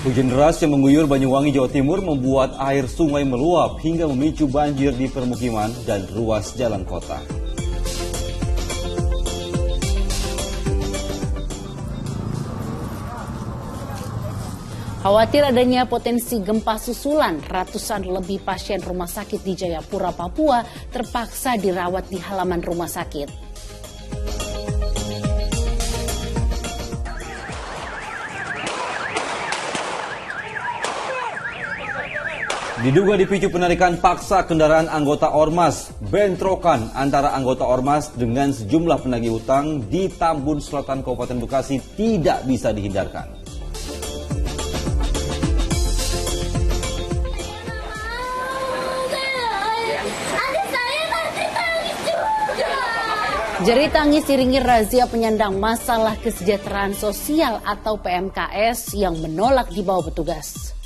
Hujan deras yang mengguyur Banyuwangi, Jawa Timur membuat air sungai meluap hingga memicu banjir di permukiman dan ruas jalan kota. Khawatir adanya potensi gempa susulan, ratusan lebih pasien rumah sakit di Jayapura, Papua terpaksa dirawat di halaman rumah sakit. Diduga dipicu penarikan paksa kendaraan anggota Ormas, bentrokan antara anggota Ormas dengan sejumlah penagih utang di Tambun Selatan, Kabupaten Bekasi tidak bisa dihindarkan. Jerit tangis diiringi razia penyandang masalah kesejahteraan sosial atau PMKS yang menolak dibawa petugas.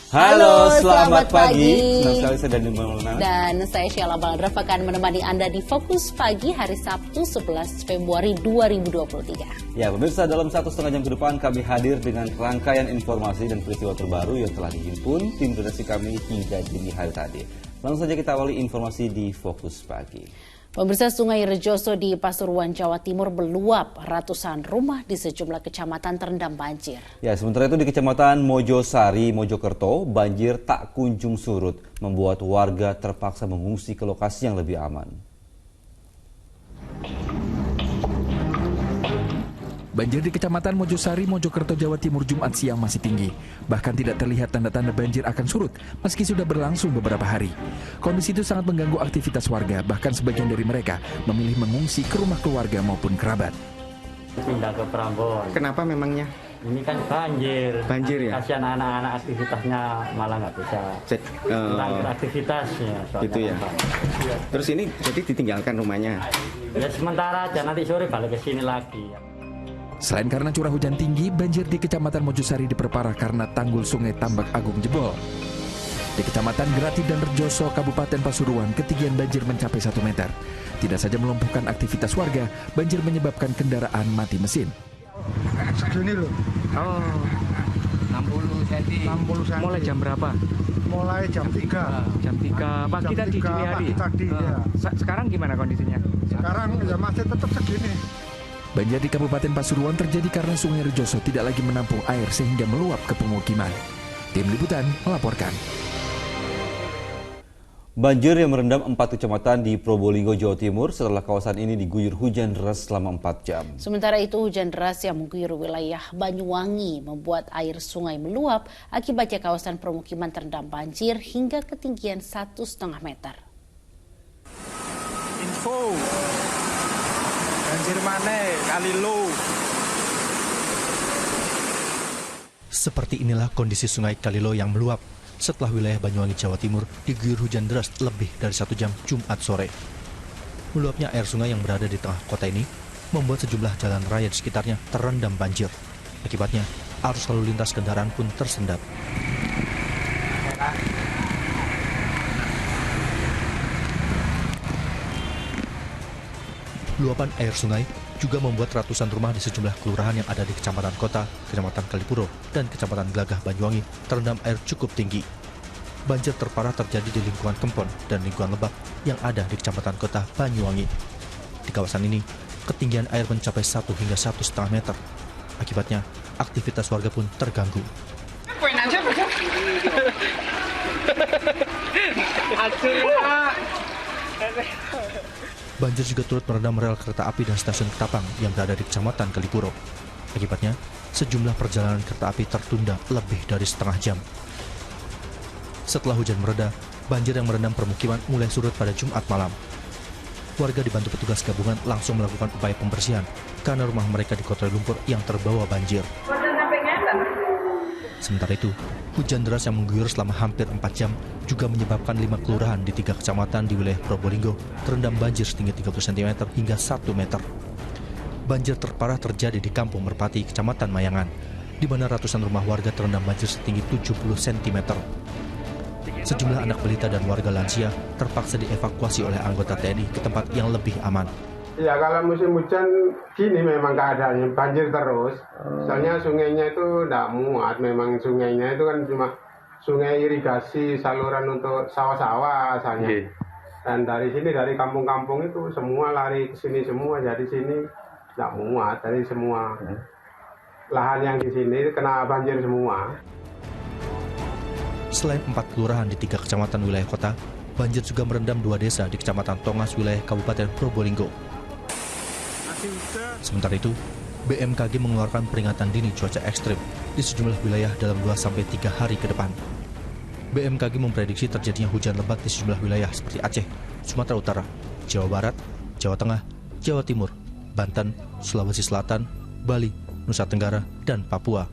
Halo, selamat pagi. Senang sekali saya Daniel Maulana. Dan saya Sheila Baladref akan menemani Anda di Fokus Pagi hari Sabtu 11 Februari 2023. Ya, pemirsa, dalam 1,5 jam ke depan kami hadir dengan rangkaian informasi dan peristiwa terbaru yang telah dihimpun tim redaksi kami hingga dini hari tadi. Langsung saja kita awali informasi di Fokus Pagi. Pemirsa, Sungai Rejoso di Pasuruan, Jawa Timur meluap, ratusan rumah di sejumlah kecamatan terendam banjir. Ya, sementara itu di Kecamatan Mojosari, Mojokerto, banjir tak kunjung surut, membuat warga terpaksa mengungsi ke lokasi yang lebih aman. Banjir di Kecamatan Mojosari, Mojokerto, Jawa Timur Jumat siang masih tinggi. Bahkan tidak terlihat tanda-tanda banjir akan surut meski sudah berlangsung beberapa hari. Kondisi itu sangat mengganggu aktivitas warga, bahkan sebagian dari mereka memilih mengungsi ke rumah keluarga maupun kerabat. Pindah ke Prambon. Kenapa memangnya? Ini kan banjir. Banjir ya? Kasihan anak-anak aktivitasnya malah nggak bisa. Hilang aktivitasnya. Gitu ya. Terus ini jadi ditinggalkan rumahnya? Ya sementara aja, nanti sore balik ke sini lagi. Selain karena curah hujan tinggi, banjir di Kecamatan Mojosari diperparah karena tanggul Sungai Tambak Agung jebol. Di Kecamatan Grati dan Rejoso, Kabupaten Pasuruan, ketinggian banjir mencapai 1 meter. Tidak saja melumpuhkan aktivitas warga, banjir menyebabkan kendaraan mati mesin. Segini loh. Oh, 60 cm. 60 cm. Mulai jam berapa? Mulai jam 3. Jam 3 pagi Jam tadi, 3 dini hari. pagi tadi, ya. Sekarang gimana kondisinya? Sekarang ya masih tetap segini. Banjir di Kabupaten Pasuruan terjadi karena Sungai Rejoso tidak lagi menampung air sehingga meluap ke pemukiman. Tim Liputan melaporkan. Banjir yang merendam 4 kecamatan di Probolinggo, Jawa Timur setelah kawasan ini diguyur hujan deras selama 4 jam. Sementara itu, hujan deras yang mengguyur wilayah Banyuwangi membuat air sungai meluap, akibatnya kawasan permukiman terendam banjir hingga ketinggian 1,5 meter. Info. Banjir maneh, Kalilo. Seperti inilah kondisi Sungai Kalilo yang meluap setelah wilayah Banyuwangi, Jawa Timur diguyur hujan deras lebih dari 1 jam Jumat sore. Meluapnya air sungai yang berada di tengah kota ini membuat sejumlah jalan raya di sekitarnya terendam banjir. Akibatnya, arus lalu lintas kendaraan pun tersendat. Luapan air sungai juga membuat ratusan rumah di sejumlah kelurahan yang ada di Kecamatan Kota, Kecamatan Kalipuro, dan Kecamatan Glagah Banyuwangi terendam air cukup tinggi. Banjir terparah terjadi di lingkungan Kempon dan lingkungan Lebak yang ada di Kecamatan Kota Banyuwangi. Di kawasan ini, ketinggian air mencapai 1 hingga 1,5 meter. Akibatnya, aktivitas warga pun terganggu. Banjir juga turut merendam rel kereta api dan stasiun Ketapang yang berada di Kecamatan Kalipuro. Akibatnya, sejumlah perjalanan kereta api tertunda lebih dari setengah jam. Setelah hujan mereda, banjir yang merendam permukiman mulai surut pada Jumat malam. Warga dibantu petugas gabungan langsung melakukan upaya pembersihan karena rumah mereka dikotori lumpur yang terbawa banjir. Sementara itu, hujan deras yang mengguyur selama hampir 4 jam juga menyebabkan 5 kelurahan di 3 kecamatan di wilayah Probolinggo terendam banjir setinggi 30 cm hingga 1 meter. Banjir terparah terjadi di Kampung Merpati, Kecamatan Mayangan. di mana ratusan rumah warga terendam banjir setinggi 70 cm. Sejumlah anak balita dan warga lansia terpaksa dievakuasi oleh anggota TNI ke tempat yang lebih aman. Ya kalau musim hujan gini memang keadaannya banjir terus. Soalnya sungainya itu tidak muat, memang sungainya itu kan cuma sungai irigasi saluran untuk sawah-sawah asalnya. Dan dari sini, dari kampung-kampung itu semua lari ke sini semua, jadi sini tidak muat, dari semua lahan yang di sini kena banjir semua. Selain 4 kelurahan di 3 kecamatan wilayah kota, banjir juga merendam 2 desa di Kecamatan Tongas wilayah Kabupaten Probolinggo. Sementara itu, BMKG mengeluarkan peringatan dini cuaca ekstrim di sejumlah wilayah dalam 2-3 hari ke depan. BMKG memprediksi terjadinya hujan lebat di sejumlah wilayah seperti Aceh, Sumatera Utara, Jawa Barat, Jawa Tengah, Jawa Timur, Banten, Sulawesi Selatan, Bali, Nusa Tenggara, dan Papua.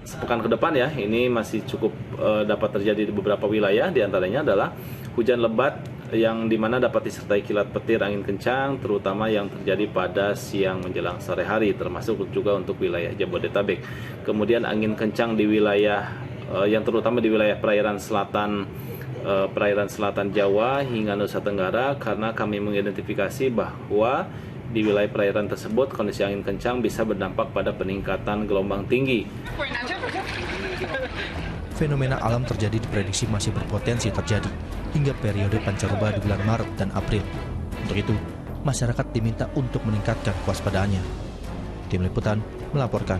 Sepekan ke depan ya, ini masih cukup dapat terjadi di beberapa wilayah, diantaranya adalah hujan lebat yang dimana dapat disertai kilat petir, angin kencang, terutama yang terjadi pada siang menjelang sore hari, termasuk juga untuk wilayah Jabodetabek. Kemudian angin kencang di wilayah yang terutama di wilayah perairan selatan Jawa hingga Nusa Tenggara, karena kami mengidentifikasi bahwa di wilayah perairan tersebut kondisi angin kencang bisa berdampak pada peningkatan gelombang tinggi. Fenomena alam terjadi diprediksi masih berpotensi terjadi hingga periode pancaroba di bulan Maret dan April. Untuk itu, masyarakat diminta untuk meningkatkan kewaspadaannya. Tim Liputan melaporkan.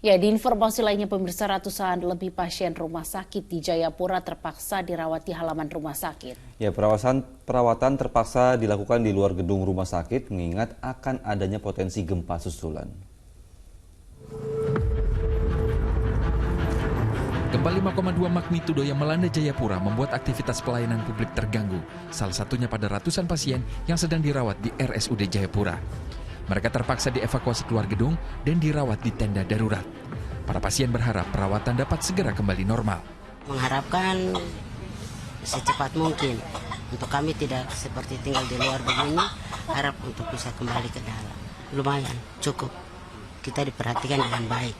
Ya, di informasi lainnya, pemirsa, ratusan lebih pasien rumah sakit di Jayapura terpaksa dirawat di halaman rumah sakit. Ya, perawatan terpaksa dilakukan di luar gedung rumah sakit mengingat akan adanya potensi gempa susulan. Gempa 5,2 magnitudo yang melanda Jayapura membuat aktivitas pelayanan publik terganggu, salah satunya pada ratusan pasien yang sedang dirawat di RSUD Jayapura. Mereka terpaksa dievakuasi keluar gedung dan dirawat di tenda darurat. Para pasien berharap perawatan dapat segera kembali normal. Mengharapkan secepat mungkin. Untuk kami tidak seperti tinggal di luar begini, harap untuk bisa kembali ke dalam. Lumayan, cukup. Kita diperhatikan dengan baik.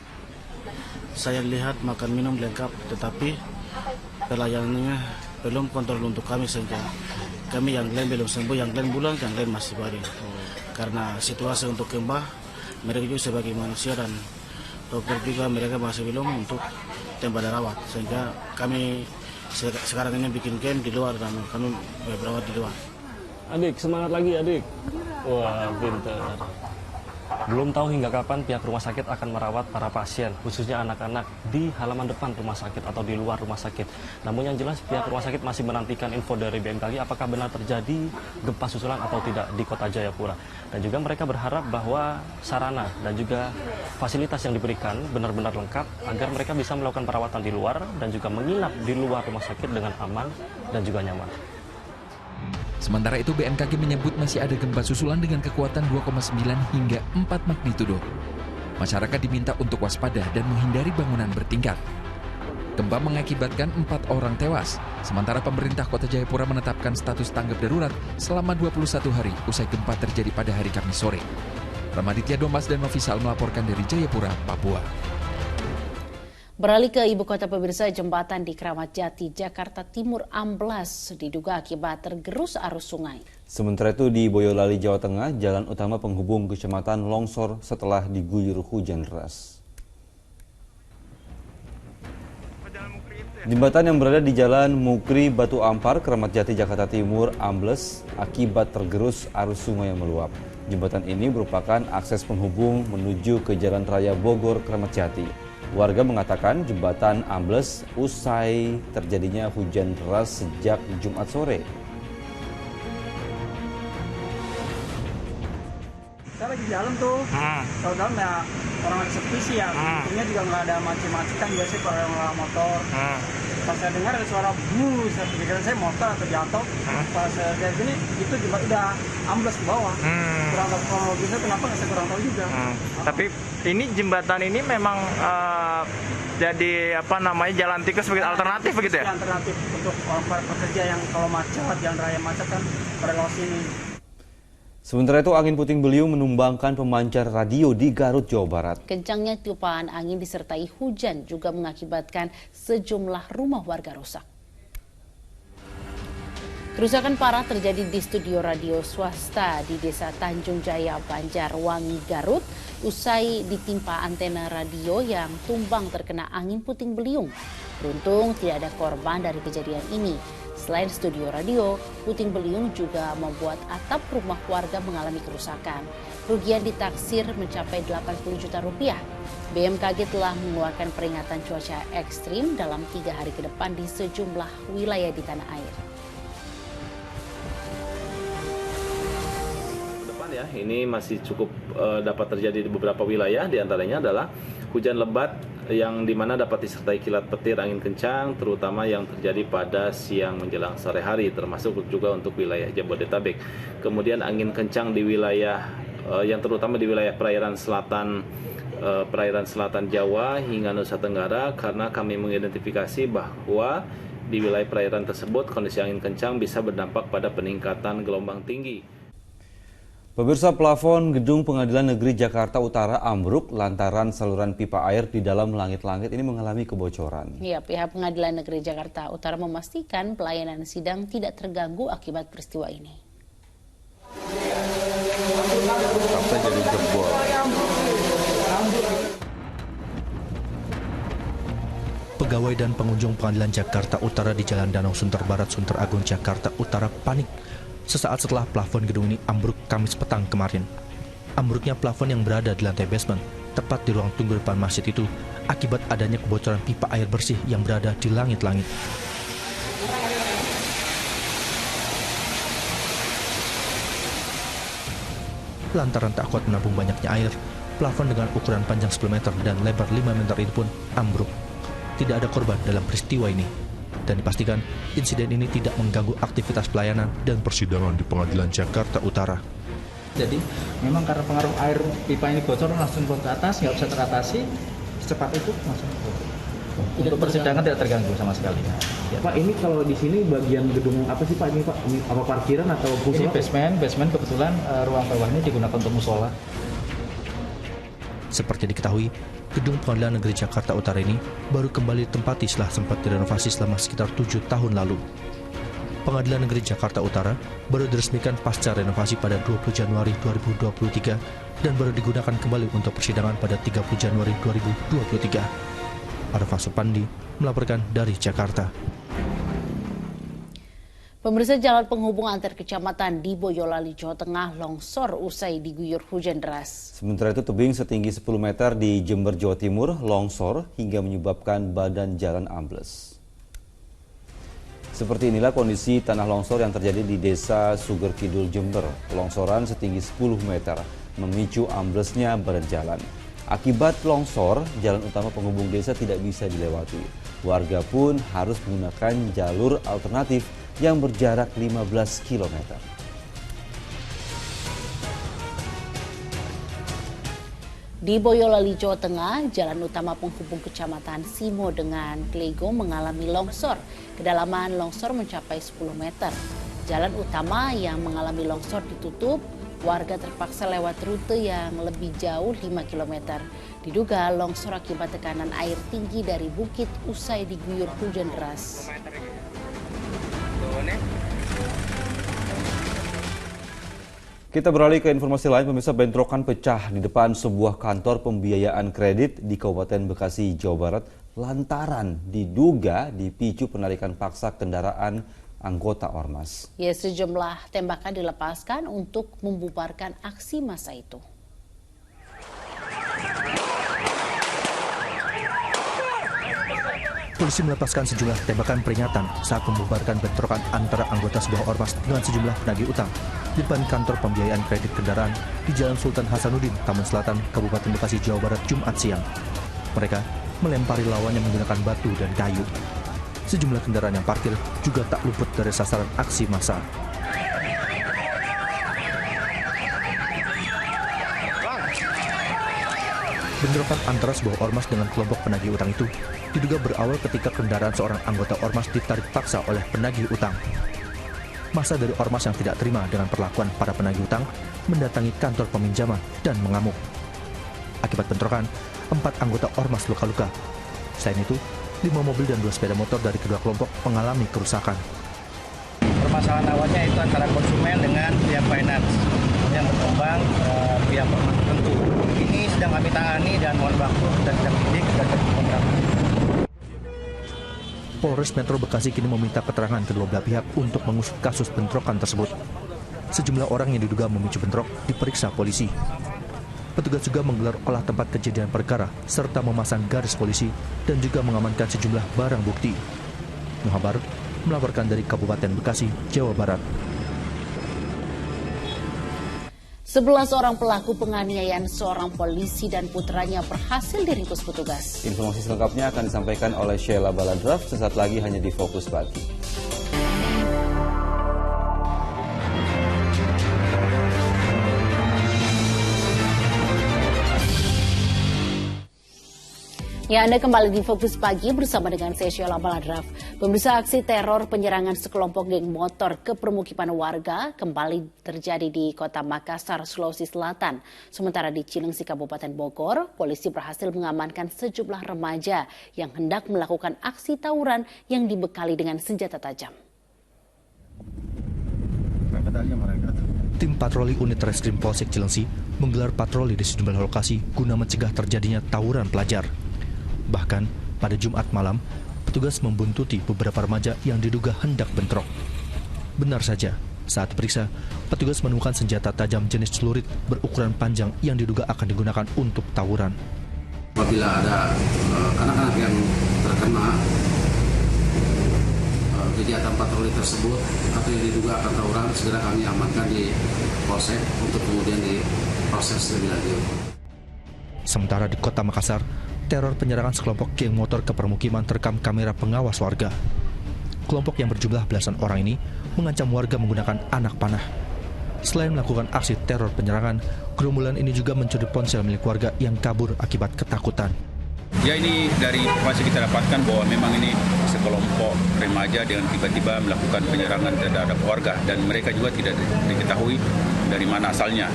Saya lihat makan minum lengkap, tetapi pelayanannya belum kontrol untuk kami, sehingga kami yang lain belum sembuh, yang lain bulan, yang lain masih baring. Karena situasi untuk gempa, mereka juga sebagai manusia dan dokter juga mereka masih belum untuk tempat rawat, sehingga kami sekarang ini bikin game di luar dan kami berawat di luar. Adik, semangat lagi adik. Wah, pintar. Belum tahu hingga kapan pihak rumah sakit akan merawat para pasien, khususnya anak-anak, di halaman depan rumah sakit atau di luar rumah sakit. Namun yang jelas pihak rumah sakit masih menantikan info dari BMKG apakah benar terjadi gempa susulan atau tidak di kota Jayapura. Dan juga mereka berharap bahwa sarana dan juga fasilitas yang diberikan benar-benar lengkap agar mereka bisa melakukan perawatan di luar dan juga menginap di luar rumah sakit dengan aman dan juga nyaman. Sementara itu BMKG menyebut masih ada gempa susulan dengan kekuatan 2,9 hingga 4 magnitudo. Masyarakat diminta untuk waspada dan menghindari bangunan bertingkat. Gempa mengakibatkan 4 orang tewas, sementara pemerintah Kota Jayapura menetapkan status tanggap darurat selama 21 hari usai gempa terjadi pada hari Kamis sore. Ramaditya Domas dan Novisal melaporkan dari Jayapura, Papua. Beralih ke ibu kota, pemirsa, jembatan di Kramat Jati, Jakarta Timur amblas diduga akibat tergerus arus sungai. Sementara itu di Boyolali, Jawa Tengah, jalan utama penghubung kecamatan longsor setelah diguyur hujan deras. Jembatan yang berada di Jalan Mukri Batu Ampar, Kramat Jati, Jakarta Timur ambles akibat tergerus arus sungai yang meluap. Jembatan ini merupakan akses penghubung menuju ke Jalan Raya Bogor, Kramat Jati. Warga mengatakan jembatan ambles usai terjadinya hujan deras sejak Jumat sore. Saya lagi jalan tuh, kalau dalam ya orang lagi sepi sih ya, ini juga nggak ada macet-macetan biasanya kalau orang motor. Pas saya dengar ada suara bus, saya pikir saya motor atau jatuh. Pas saya lihat gini, itu jembatan udah ambles ke bawah. Kurang tahu kronologisnya kenapa, saya kurang tahu juga. Tapi ini jembatan ini memang jadi apa namanya jalan tikus sebagai alternatif begitu ya? Alternatif untuk orang para pekerja yang kalau macet, jalan raya macet kan pada lewat sini. Sementara itu, angin puting beliung menumbangkan pemancar radio di Garut, Jawa Barat. Kencangnya tiupan angin disertai hujan juga mengakibatkan sejumlah rumah warga rusak. Kerusakan parah terjadi di studio radio swasta di Desa Tanjung Jaya, Banjarwangi, Garut, usai ditimpa antena radio yang tumbang terkena angin puting beliung. Beruntung tidak ada korban dari kejadian ini. Selain studio radio, puting beliung juga membuat atap rumah warga mengalami kerusakan. Kerugian ditaksir mencapai 80 juta rupiah. BMKG telah mengeluarkan peringatan cuaca ekstrim dalam 3 hari ke depan di sejumlah wilayah di tanah air. Ya, ini masih cukup dapat terjadi di beberapa wilayah, diantaranya adalah hujan lebat yang dimana dapat disertai kilat petir angin kencang, terutama yang terjadi pada siang menjelang sore hari, termasuk juga untuk wilayah Jabodetabek. Kemudian angin kencang di wilayah yang terutama di wilayah perairan selatan Jawa hingga Nusa Tenggara, karena kami mengidentifikasi bahwa di wilayah perairan tersebut kondisi angin kencang bisa berdampak pada peningkatan gelombang tinggi. Pemirsa, plafon gedung Pengadilan Negeri Jakarta Utara ambruk lantaran saluran pipa air di dalam langit-langit ini mengalami kebocoran. Ya, pihak Pengadilan Negeri Jakarta Utara memastikan pelayanan sidang tidak terganggu akibat peristiwa ini. Sampai jadi jebol. Pegawai dan pengunjung Pengadilan Jakarta Utara di Jalan Danau Sunter Barat, Sunter Agung, Jakarta Utara panik sesaat setelah plafon gedung ini ambruk Kamis petang kemarin. Ambruknya plafon yang berada di lantai basement, tepat di ruang tunggu depan masjid itu, akibat adanya kebocoran pipa air bersih yang berada di langit-langit. Lantaran tak kuat menampung banyaknya air, plafon dengan ukuran panjang 10 meter dan lebar 5 meter itu pun ambruk. Tidak ada korban dalam peristiwa ini. Dan dipastikan insiden ini tidak mengganggu aktivitas pelayanan dan persidangan di Pengadilan Jakarta Utara. Jadi memang karena pengaruh air pipa ini bocor langsung ke atas, nggak bisa teratasi, secepat itu langsung bocor. Untuk persidangan tidak terganggu sama sekali. Ya. Pak, ini kalau di sini bagian gedung apa sih Pak? Ini Pak, ini apa parkiran atau musola? Ini basement kebetulan ruang bawah ini digunakan untuk musola. Seperti diketahui, gedung Pengadilan Negeri Jakarta Utara ini baru kembali ditempati setelah sempat direnovasi selama sekitar 7 tahun lalu. Pengadilan Negeri Jakarta Utara baru diresmikan pasca renovasi pada 20 Januari 2023 dan baru digunakan kembali untuk persidangan pada 30 Januari 2023. Arfa Supandi melaporkan dari Jakarta. Pemirsa, jalan penghubung antar kecamatan di Boyolali, Jawa Tengah longsor usai diguyur hujan deras. Sementara itu, tebing setinggi 10 meter di Jember, Jawa Timur longsor hingga menyebabkan badan jalan ambles. Seperti inilah kondisi tanah longsor yang terjadi di Desa Suger Kidul, Jember. Longsoran setinggi 10 meter memicu amblesnya badan jalan. Akibat longsor, jalan utama penghubung desa tidak bisa dilewati. Warga pun harus menggunakan jalur alternatif yang berjarak 15 km. Di Boyolali, Jawa Tengah, jalan utama penghubung kecamatan Simo dengan Klego mengalami longsor. Kedalaman longsor mencapai 10 meter. Jalan utama yang mengalami longsor ditutup, warga terpaksa lewat rute yang lebih jauh 5 km. Diduga longsor akibat tekanan air tinggi dari bukit usai diguyur hujan deras. Kita beralih ke informasi lain, pemirsa. Bentrokan pecah di depan sebuah kantor pembiayaan kredit di Kabupaten Bekasi, Jawa Barat lantaran diduga dipicu penarikan paksa kendaraan anggota Ormas. Ya, sejumlah tembakan dilepaskan untuk membubarkan aksi massa itu. Polisi melepaskan sejumlah tembakan peringatan saat membubarkan bentrokan antara anggota sebuah ormas dengan sejumlah penagih utang di depan kantor pembiayaan kredit kendaraan di Jalan Sultan Hasanuddin, Taman Selatan, Kabupaten Bekasi, Jawa Barat, Jumat siang. Mereka melempari lawannya menggunakan batu dan kayu. Sejumlah kendaraan yang parkir juga tak luput dari sasaran aksi massa. Bentrokan antara sebuah ormas dengan kelompok penagih utang itu diduga berawal ketika kendaraan seorang anggota ormas ditarik paksa oleh penagih utang. massa dari ormas yang tidak terima dengan perlakuan para penagih utang mendatangi kantor peminjaman dan mengamuk. Akibat bentrokan, 4 anggota ormas luka-luka. Selain itu, 5 mobil dan 2 sepeda motor dari kedua kelompok mengalami kerusakan. Permasalahan awalnya itu antara konsumen dengan pihak finance yang berkembang pihak ormas tertentu. Ini sedang kami tangani dan mohon waktu dan sedang didik dan kontrak. Polres Metro Bekasi kini meminta keterangan kedua belah pihak untuk mengusut kasus bentrokan tersebut. Sejumlah orang yang diduga memicu bentrok diperiksa polisi. Petugas juga menggelar olah tempat kejadian perkara serta memasang garis polisi dan juga mengamankan sejumlah barang bukti. Muhammad melaporkan dari Kabupaten Bekasi, Jawa Barat. 11 orang pelaku penganiayaan seorang polisi dan putranya berhasil diringkus petugas. Informasi selengkapnya akan disampaikan oleh Sheila Baladraf sesaat lagi hanya di Fokus Pagi. Ya, Anda kembali di Fokus Pagi bersama dengan saya Sheila Baladraf. Pemirsa, aksi teror penyerangan sekelompok geng motor ke permukiman warga kembali terjadi di Kota Makassar, Sulawesi Selatan. Sementara di Cilengsi, Kabupaten Bogor, polisi berhasil mengamankan sejumlah remaja yang hendak melakukan aksi tawuran yang dibekali dengan senjata tajam. Tim patroli unit Reskrim Polsek Cilengsi menggelar patroli di sejumlah lokasi guna mencegah terjadinya tawuran pelajar. Bahkan, pada Jumat malam, petugas membuntuti beberapa remaja yang diduga hendak bentrok. Benar saja, saat diperiksa, petugas menemukan senjata tajam jenis celurit berukuran panjang yang diduga akan digunakan untuk tawuran. Apabila ada anak-anak yang terkena kegiatan patroli tersebut atau yang diduga akan tawuran, segera kami amankan di polsek untuk kemudian diproses lebih lanjut. Sementara di Kota Makassar, teror penyerangan sekelompok geng motor ke permukiman terekam kamera pengawas warga. Kelompok yang berjumlah belasan orang ini mengancam warga menggunakan anak panah. Selain melakukan aksi teror penyerangan, gerombolan ini juga mencuri ponsel milik warga yang kabur akibat ketakutan. Ya, ini dari informasi kita dapatkan bahwa memang ini sekelompok remaja dengan tiba-tiba melakukan penyerangan terhadap warga dan mereka juga tidak diketahui dari mana asalnya.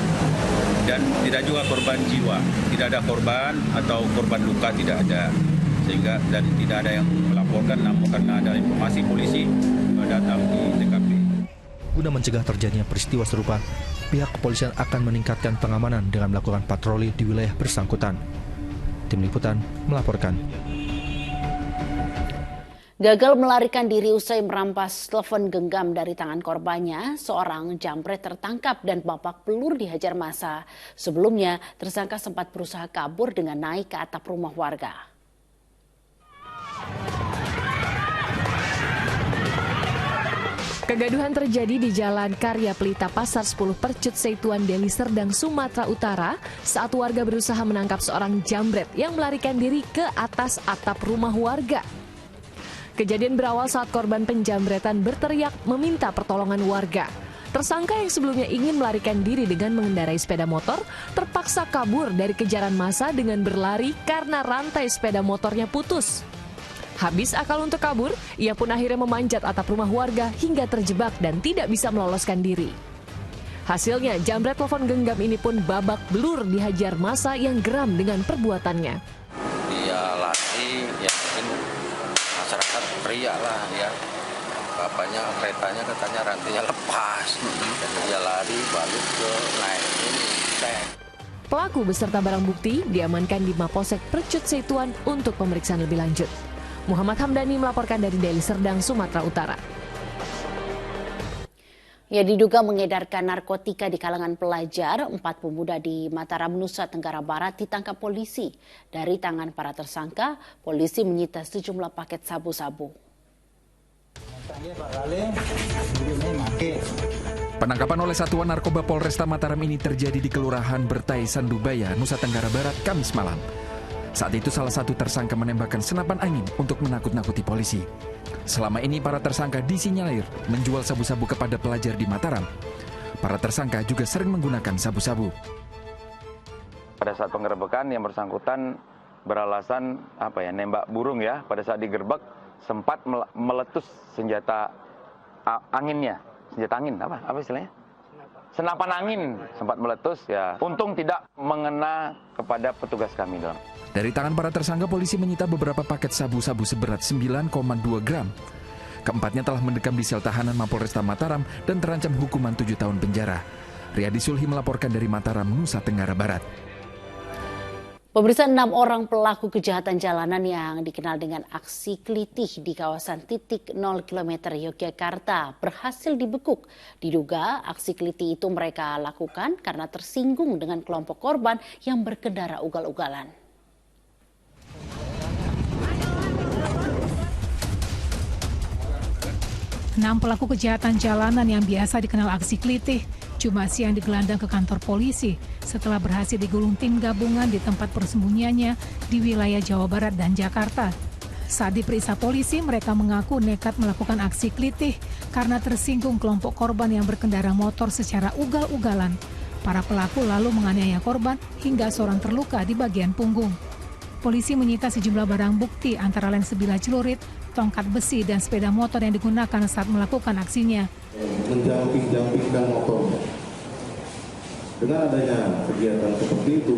Dan tidak juga korban jiwa, tidak ada korban atau korban luka tidak ada, sehingga dan tidak ada yang melaporkan, namun karena ada informasi polisi datang di TKP. Guna mencegah terjadinya peristiwa serupa, pihak kepolisian akan meningkatkan pengamanan dengan melakukan patroli di wilayah bersangkutan. Tim Liputan melaporkan. Gagal melarikan diri usai merampas telepon genggam dari tangan korbannya, seorang jambret tertangkap dan babak belur dihajar massa. Sebelumnya, tersangka sempat berusaha kabur dengan naik ke atap rumah warga. Kegaduhan terjadi di Jalan Karya Pelita Pasar 10 Percut Seituan Deli Serdang, Sumatera Utara saat warga berusaha menangkap seorang jambret yang melarikan diri ke atas atap rumah warga. Kejadian berawal saat korban penjambretan berteriak meminta pertolongan warga. Tersangka yang sebelumnya ingin melarikan diri dengan mengendarai sepeda motor terpaksa kabur dari kejaran massa dengan berlari karena rantai sepeda motornya putus. Habis akal untuk kabur, ia pun akhirnya memanjat atap rumah warga hingga terjebak dan tidak bisa meloloskan diri. Hasilnya, jambret telepon genggam ini pun babak belur dihajar massa yang geram dengan perbuatannya. Dia lari, ya mungkin masyarakat teriak lah ya. Bapaknya keretanya katanya rantainya lepas. Dan dia lari balik ke naik ini. Pelaku beserta barang bukti diamankan di Mapolsek Percut Seituan untuk pemeriksaan lebih lanjut. Muhammad Hamdani melaporkan dari Deli Serdang, Sumatera Utara. Ya, diduga mengedarkan narkotika di kalangan pelajar, 4 pemuda di Mataram, Nusa Tenggara Barat ditangkap polisi. Dari tangan para tersangka, polisi menyita sejumlah paket sabu-sabu. Penangkapan oleh Satuan Narkoba Polresta Mataram ini terjadi di Kelurahan Bertai, Sandubaya, Nusa Tenggara Barat, Kamis malam. Saat itu salah satu tersangka menembakkan senapan angin untuk menakut-nakuti polisi. Selama ini para tersangka disinyalir menjual sabu-sabu kepada pelajar di Mataram. Para tersangka juga sering menggunakan sabu-sabu. Pada saat penggerebekan yang bersangkutan beralasan nembak burung ya. Pada saat digerebek sempat meletus senjata senjata angin, apa istilahnya? Senapan angin sempat meletus ya. Untung tidak mengena kepada petugas kami dalam. Dari tangan para tersangka, polisi menyita beberapa paket sabu-sabu seberat 9,2 gram. Keempatnya telah mendekam di sel tahanan Mapolresta Mataram dan terancam hukuman 7 tahun penjara. Riyadi Sulhi melaporkan dari Mataram, Nusa Tenggara Barat. Pemirsa, 6 orang pelaku kejahatan jalanan yang dikenal dengan aksi kelitih di kawasan titik 0 km Yogyakarta berhasil dibekuk. Diduga aksi kelitih itu mereka lakukan karena tersinggung dengan kelompok korban yang berkendara ugal-ugalan. Enam pelaku kejahatan jalanan yang biasa dikenal aksi kelitih Jumat siang digelandang ke kantor polisi setelah berhasil digulung tim gabungan di tempat persembunyiannya di wilayah Jawa Barat dan Jakarta. Saat diperiksa polisi, mereka mengaku nekat melakukan aksi kelitih karena tersinggung kelompok korban yang berkendara motor secara ugal-ugalan. Para pelaku lalu menganiaya korban hingga seorang terluka di bagian punggung. Polisi menyita sejumlah barang bukti antara lain sebilah celurit, tongkat besi, dan sepeda motor yang digunakan saat melakukan aksinya. Menjamping-jampingkan motornya. Dengan adanya kegiatan seperti itu,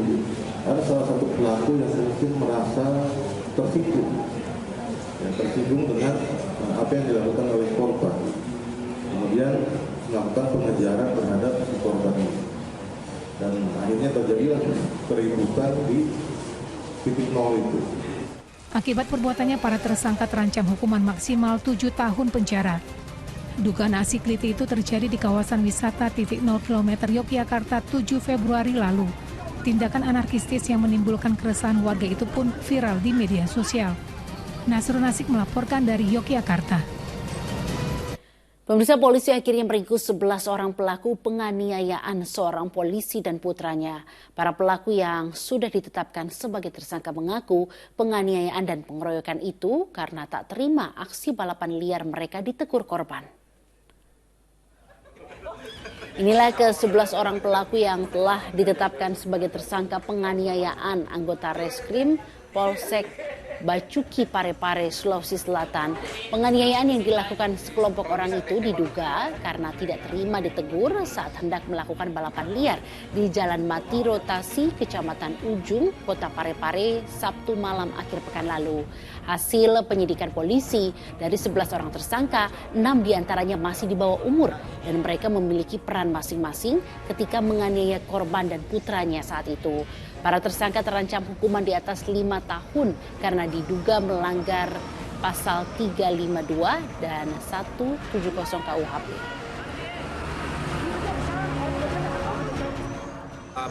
ada salah satu pelaku yang mungkin merasa tersinggung. Tersinggung dengan apa yang dilakukan oleh korban. Kemudian melakukan pengejaran terhadap si korban ini. Dan akhirnya terjadilah keributan di titik 0 itu. Akibat perbuatannya, para tersangka terancam hukuman maksimal 7 tahun penjara. Dugaan aksi kelitih itu terjadi di kawasan wisata titik 0 km Yogyakarta 7 Februari lalu. Tindakan anarkistis yang menimbulkan keresahan warga itu pun viral di media sosial. Nasrul Nasik melaporkan dari Yogyakarta. Pemirsa, polisi akhirnya meringkus 11 orang pelaku penganiayaan seorang polisi dan putranya. Para pelaku yang sudah ditetapkan sebagai tersangka mengaku penganiayaan dan pengeroyokan itu karena tak terima aksi balapan liar mereka ditegur korban. Inilah ke-11 orang pelaku yang telah ditetapkan sebagai tersangka penganiayaan anggota Reskrim Polsek Bacuki Parepare, Sulawesi Selatan. Penganiayaan yang dilakukan sekelompok orang itu diduga karena tidak terima ditegur saat hendak melakukan balapan liar di Jalan Mati Rotasi, Kecamatan Ujung, Kota Parepare, Sabtu malam akhir pekan lalu. Hasil penyidikan polisi, dari 11 orang tersangka, 6 diantaranya masih di bawah umur dan mereka memiliki peran masing-masing ketika menganiaya korban dan putranya saat itu. Para tersangka terancam hukuman di atas 5 tahun karena diduga melanggar pasal 352 dan 170 KUHP.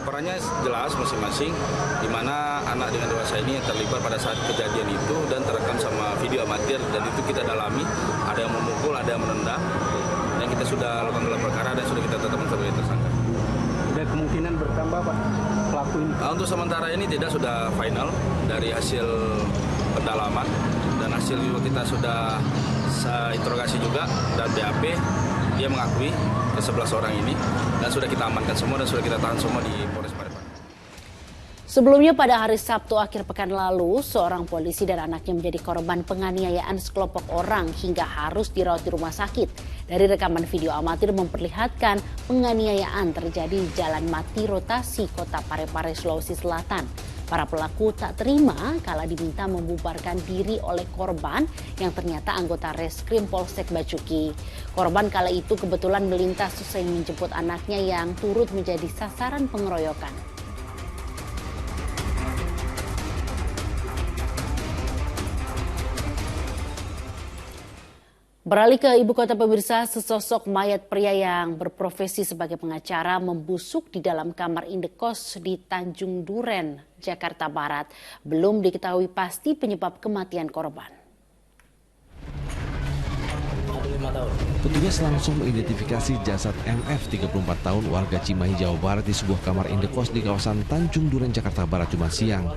Perannya jelas masing-masing, di mana anak dengan dewasa ini terlibat pada saat kejadian itu dan terekam sama video amatir, dan itu kita dalami. Ada yang memukul, ada yang menendang, dan kita sudah lakukan gelar perkara dan sudah kita tetapkan sebagai tersangka. Ada kemungkinan bertambah, Pak, pelaku ini? Untuk sementara ini tidak, sudah final dari hasil pendalaman, dan hasil juga kita sudah interogasi juga, dan BAP dia mengakui ke-11 orang ini, dan sudah kita amankan semua dan sudah kita tahan semua di Polres Parepare. Sebelumnya pada hari Sabtu akhir pekan lalu, seorang polisi dan anaknya menjadi korban penganiayaan sekelompok orang hingga harus dirawat di rumah sakit. Dari rekaman video amatir memperlihatkan penganiayaan terjadi di Jalan Mati Rotasi, Kota Parepare, Sulawesi Selatan. Para pelaku tak terima kala diminta membubarkan diri oleh korban yang ternyata anggota Reskrim Polsek Bacuki. Korban kala itu kebetulan melintas usai menjemput anaknya yang turut menjadi sasaran pengeroyokan. Beralih ke ibu kota, pemirsa, sesosok mayat pria yang berprofesi sebagai pengacara membusuk di dalam kamar indekos di Tanjung Duren, Jakarta Barat. Belum diketahui pasti penyebab kematian korban. Petugas langsung mengidentifikasi jasad MF 34 tahun warga Cimahi, Jawa Barat di sebuah kamar indekos di kawasan Tanjung Duren, Jakarta Barat Jumat siang.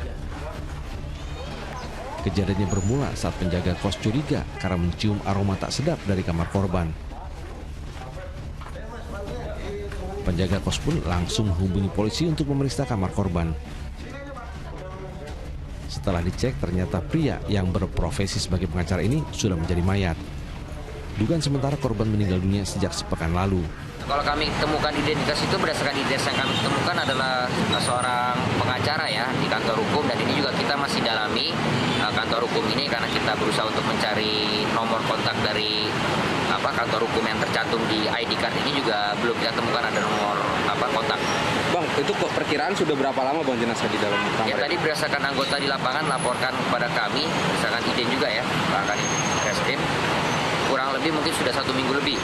Kejadiannya bermula saat penjaga kos curiga karena mencium aroma tak sedap dari kamar korban. Penjaga kos pun langsung menghubungi polisi untuk memeriksa kamar korban. Setelah dicek, ternyata pria yang berprofesi sebagai pengacara ini sudah menjadi mayat. Dugaan sementara korban meninggal dunia sejak sepekan lalu. Kalau kami temukan identitas itu berdasarkan identitas yang kami temukan adalah seorang pengacara ya di kantor hukum, dan ini juga kita masih dalami kantor hukum ini karena kita berusaha untuk mencari nomor kontak dari kantor hukum yang tercantum di ID card ini, juga belum kita temukan ada nomor kontak. Bang, itu kok perkiraan sudah berapa lama Bang jenazah di dalam kamar? Ya tadi berdasarkan anggota di lapangan laporkan kepada kami, berdasarkan izin juga ya, bahkan Reskrim, kurang lebih mungkin sudah 1 minggu lebih.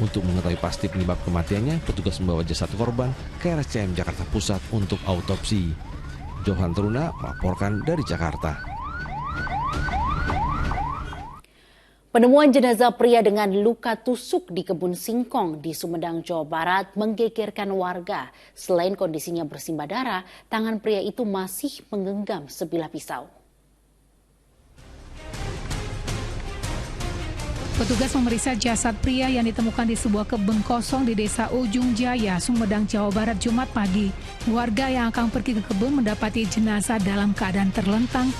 Untuk mengetahui pasti penyebab kematiannya, petugas membawa jasad korban ke RSCM Jakarta Pusat untuk autopsi. Johan Teruna melaporkan dari Jakarta. Penemuan jenazah pria dengan luka tusuk di kebun singkong di Sumedang, Jawa Barat menggegerkan warga. Selain kondisinya bersimbah darah, tangan pria itu masih menggenggam sebilah pisau. Petugas memeriksa jasad pria yang ditemukan di sebuah kebun kosong di Desa Ujung Jaya, Sumedang, Jawa Barat, Jumat pagi. Warga yang akan pergi ke kebun mendapati jenazah dalam keadaan terlentang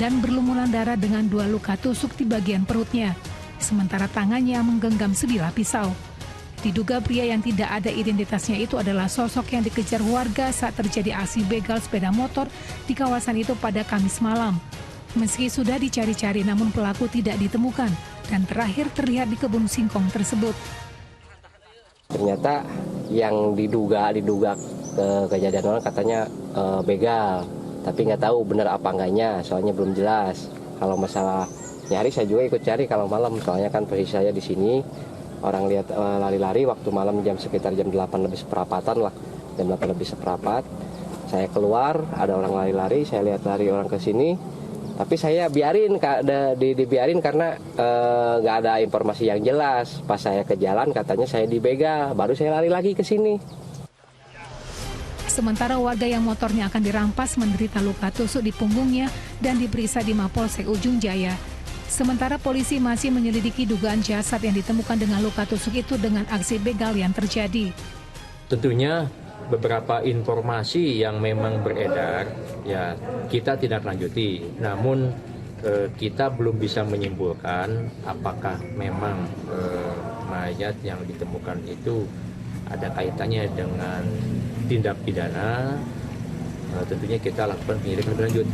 dan berlumuran darah dengan 2 luka tusuk di bagian perutnya. Sementara tangannya menggenggam sebilah pisau. Diduga pria yang tidak ada identitasnya itu adalah sosok yang dikejar warga saat terjadi aksi begal sepeda motor di kawasan itu pada Kamis malam. Meski sudah dicari-cari, namun pelaku tidak ditemukan dan terakhir terlihat di kebun singkong tersebut. Ternyata yang diduga ke kejadian orang katanya begal, tapi nggak tahu benar apa enggaknya, soalnya belum jelas. Kalau masalah nyari, saya juga ikut cari kalau malam, soalnya kan posisi saya di sini. Orang lihat lari-lari waktu malam sekitar jam 8 lebih seperempatan lah, jam 8 lebih seperempat. Saya keluar, ada orang lari-lari, saya lihat lari orang ke sini. Tapi saya dibiarin karena nggak ada informasi yang jelas. Pas saya ke jalan katanya saya dibegal, baru saya lari lagi ke sini. Sementara warga yang motornya akan dirampas menderita luka tusuk di punggungnya dan diperiksa di Mapolsek Ujung Jaya. Sementara polisi masih menyelidiki dugaan jasad yang ditemukan dengan luka tusuk itu dengan aksi begal yang terjadi. Tentunya beberapa informasi yang memang beredar, ya kita tidak lanjuti. Namun kita belum bisa menyimpulkan apakah memang mayat yang ditemukan itu ada kaitannya dengan tindak pidana. Tentunya kita lakukan penyelidikan lebih lanjut.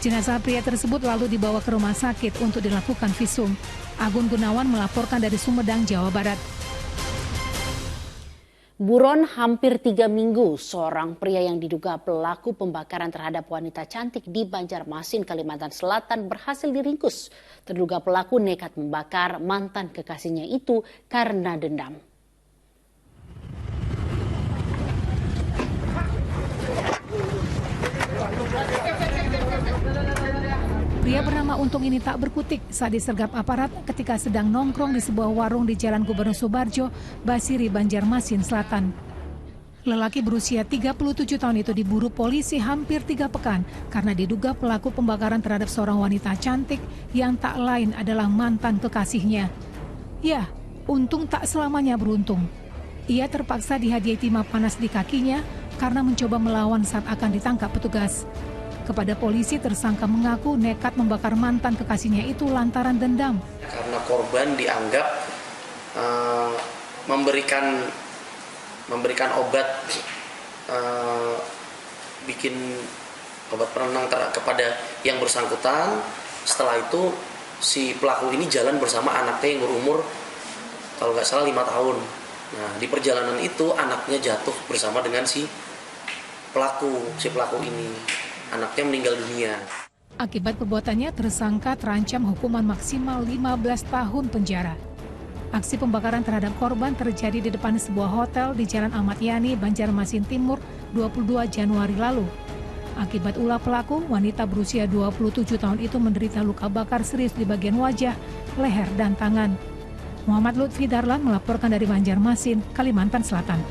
Jenazah pria tersebut lalu dibawa ke rumah sakit untuk dilakukan visum. Agun Gunawan melaporkan dari Sumedang, Jawa Barat. Buron hampir 3 minggu, seorang pria yang diduga pelaku pembakaran terhadap wanita cantik di Banjarmasin, Kalimantan Selatan berhasil diringkus. Terduga pelaku nekat membakar mantan kekasihnya itu karena dendam. Pria bernama Untung ini tak berkutik saat disergap aparat ketika sedang nongkrong di sebuah warung di Jalan Gubernur Subarjo, Basiri, Banjarmasin Selatan. Lelaki berusia 37 tahun itu diburu polisi hampir 3 pekan karena diduga pelaku pembakaran terhadap seorang wanita cantik yang tak lain adalah mantan kekasihnya. Ya, Untung tak selamanya beruntung. Ia terpaksa dihadiahi timah panas di kakinya karena mencoba melawan saat akan ditangkap petugas. Kepada polisi, tersangka mengaku nekat membakar mantan kekasihnya itu lantaran dendam. Karena korban dianggap memberikan obat, bikin obat penenang kepada yang bersangkutan. Setelah itu si pelaku ini jalan bersama anaknya yang berumur kalau nggak salah 5 tahun. Nah, di perjalanan itu anaknya jatuh bersama dengan si pelaku ini. Anaknya meninggal dunia. Akibat perbuatannya, tersangka terancam hukuman maksimal 15 tahun penjara. Aksi pembakaran terhadap korban terjadi di depan sebuah hotel di Jalan Ahmad Yani, Banjarmasin Timur, 22 Januari lalu. Akibat ulah pelaku, wanita berusia 27 tahun itu menderita luka bakar serius di bagian wajah, leher, dan tangan. Muhammad Lutfi Darlan melaporkan dari Banjarmasin, Kalimantan Selatan.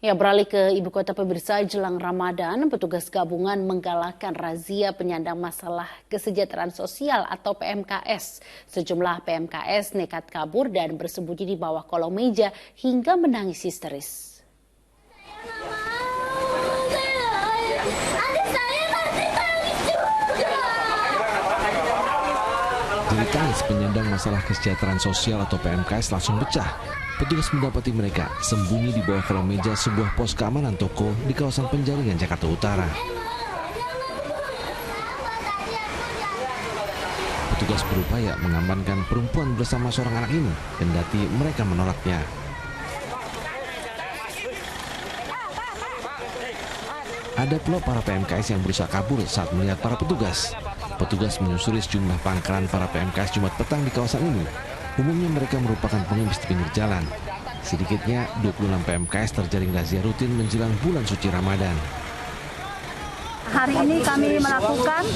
Ya, beralih ke ibu kota pemirsa, jelang Ramadan, petugas gabungan menggalakkan razia penyandang masalah kesejahteraan sosial atau PMKS. Sejumlah PMKS nekat kabur dan bersembunyi di bawah kolong meja hingga menangis histeris. masalah kesejahteraan sosial atau PMKS langsung pecah. Petugas mendapati mereka sembunyi di bawah kolong meja sebuah pos keamanan toko di kawasan Penjaringan, Jakarta Utara. Petugas berupaya mengamankan perempuan bersama seorang anak ini, kendati mereka menolaknya. Ada pula para PMKS yang berusaha kabur saat melihat para petugas. Petugas menyusuri sejumlah pangkalan para PMKS Jumat petang di kawasan ini. Umumnya mereka merupakan pengemis di pinggir jalan. Sedikitnya 26 PMKS terjaring razia rutin menjelang bulan suci Ramadan. Hari ini kami melakukan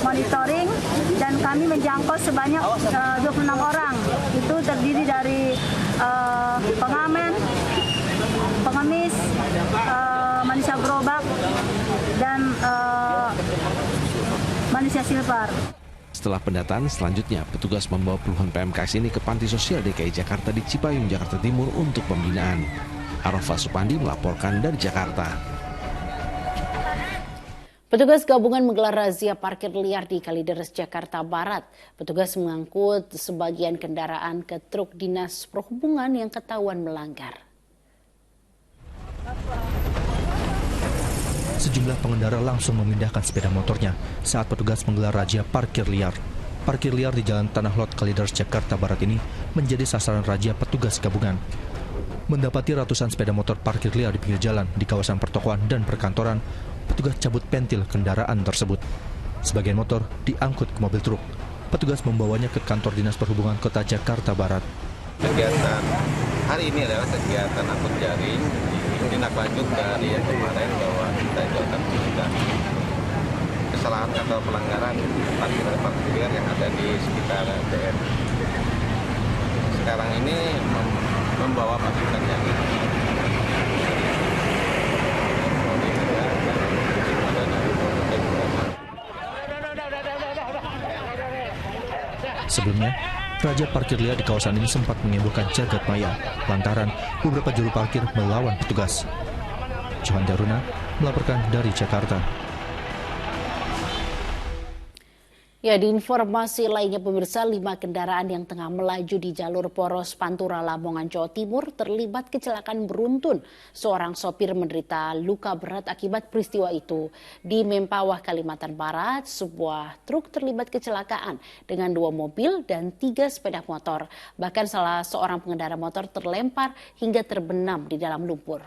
monitoring dan kami menjangkau sebanyak 26 orang. Itu terdiri dari pengamen, pengemis, manusia gerobak, dan manusia silver. Setelah pendataan, selanjutnya petugas membawa puluhan PMKS ini ke Panti Sosial DKI Jakarta di Cipayung, Jakarta Timur untuk pembinaan. Arafah Supandi melaporkan dari Jakarta. Petugas gabungan menggelar razia parkir liar di Kalideres, Jakarta Barat. Petugas mengangkut sebagian kendaraan ke truk dinas perhubungan yang ketahuan melanggar. Sejumlah pengendara langsung memindahkan sepeda motornya saat petugas menggelar razia parkir liar. Parkir liar di Jalan Tanah Lot, Kalideres, Jakarta Barat ini menjadi sasaran razia petugas gabungan. Mendapati ratusan sepeda motor parkir liar di pinggir jalan di kawasan pertokoan dan perkantoran, petugas cabut pentil kendaraan tersebut. Sebagian motor diangkut ke mobil truk. Petugas membawanya ke kantor Dinas Perhubungan Kota Jakarta Barat. Kegiatan hari ini adalah kegiatan angkut jaring, tindak lanjut dari yang kemarin bahwa kita juga akan menindak kesalahan atau pelanggaran parkir liar yang ada di sekitar daerah. Sekarang ini membawa masukan yang Sebelumnya, razia parkir liar di kawasan ini sempat menimbulkan jagat maya lantaran beberapa juru parkir melawan petugas. Johan Daruna melaporkan dari Jakarta. Ya, di informasi lainnya pemirsa, 5 kendaraan yang tengah melaju di jalur poros Pantura Lamongan, Jawa Timur terlibat kecelakaan beruntun. Seorang sopir menderita luka berat akibat peristiwa itu. Di Mempawah, Kalimantan Barat, sebuah truk terlibat kecelakaan dengan 2 mobil dan 3 sepeda motor. Bahkan salah seorang pengendara motor terlempar hingga terbenam di dalam lumpur.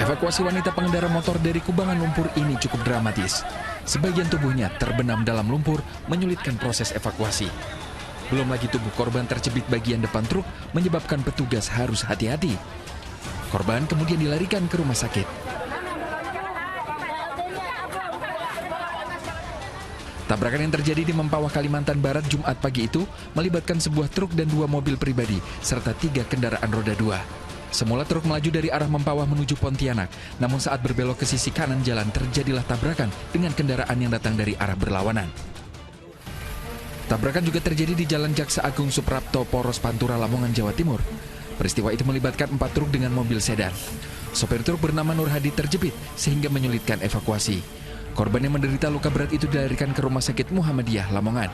Evakuasi wanita pengendara motor dari kubangan lumpur ini cukup dramatis. Sebagian tubuhnya terbenam dalam lumpur, menyulitkan proses evakuasi. Belum lagi tubuh korban tercebit bagian depan truk, menyebabkan petugas harus hati-hati. Korban kemudian dilarikan ke rumah sakit. Tabrakan yang terjadi di Mempawah, Kalimantan Barat Jumat pagi itu melibatkan sebuah truk dan 2 mobil pribadi serta 3 kendaraan roda 2. Semula truk melaju dari arah Mempawah menuju Pontianak, namun saat berbelok ke sisi kanan jalan terjadilah tabrakan dengan kendaraan yang datang dari arah berlawanan. Tabrakan juga terjadi di Jalan Jaksa Agung Suprapto, Poros Pantura Lamongan, Jawa Timur. Peristiwa itu melibatkan 4 truk dengan mobil sedan. Sopir truk bernama Nur Hadi terjepit sehingga menyulitkan evakuasi. Korban yang menderita luka berat itu dilarikan ke Rumah Sakit Muhammadiyah Lamongan.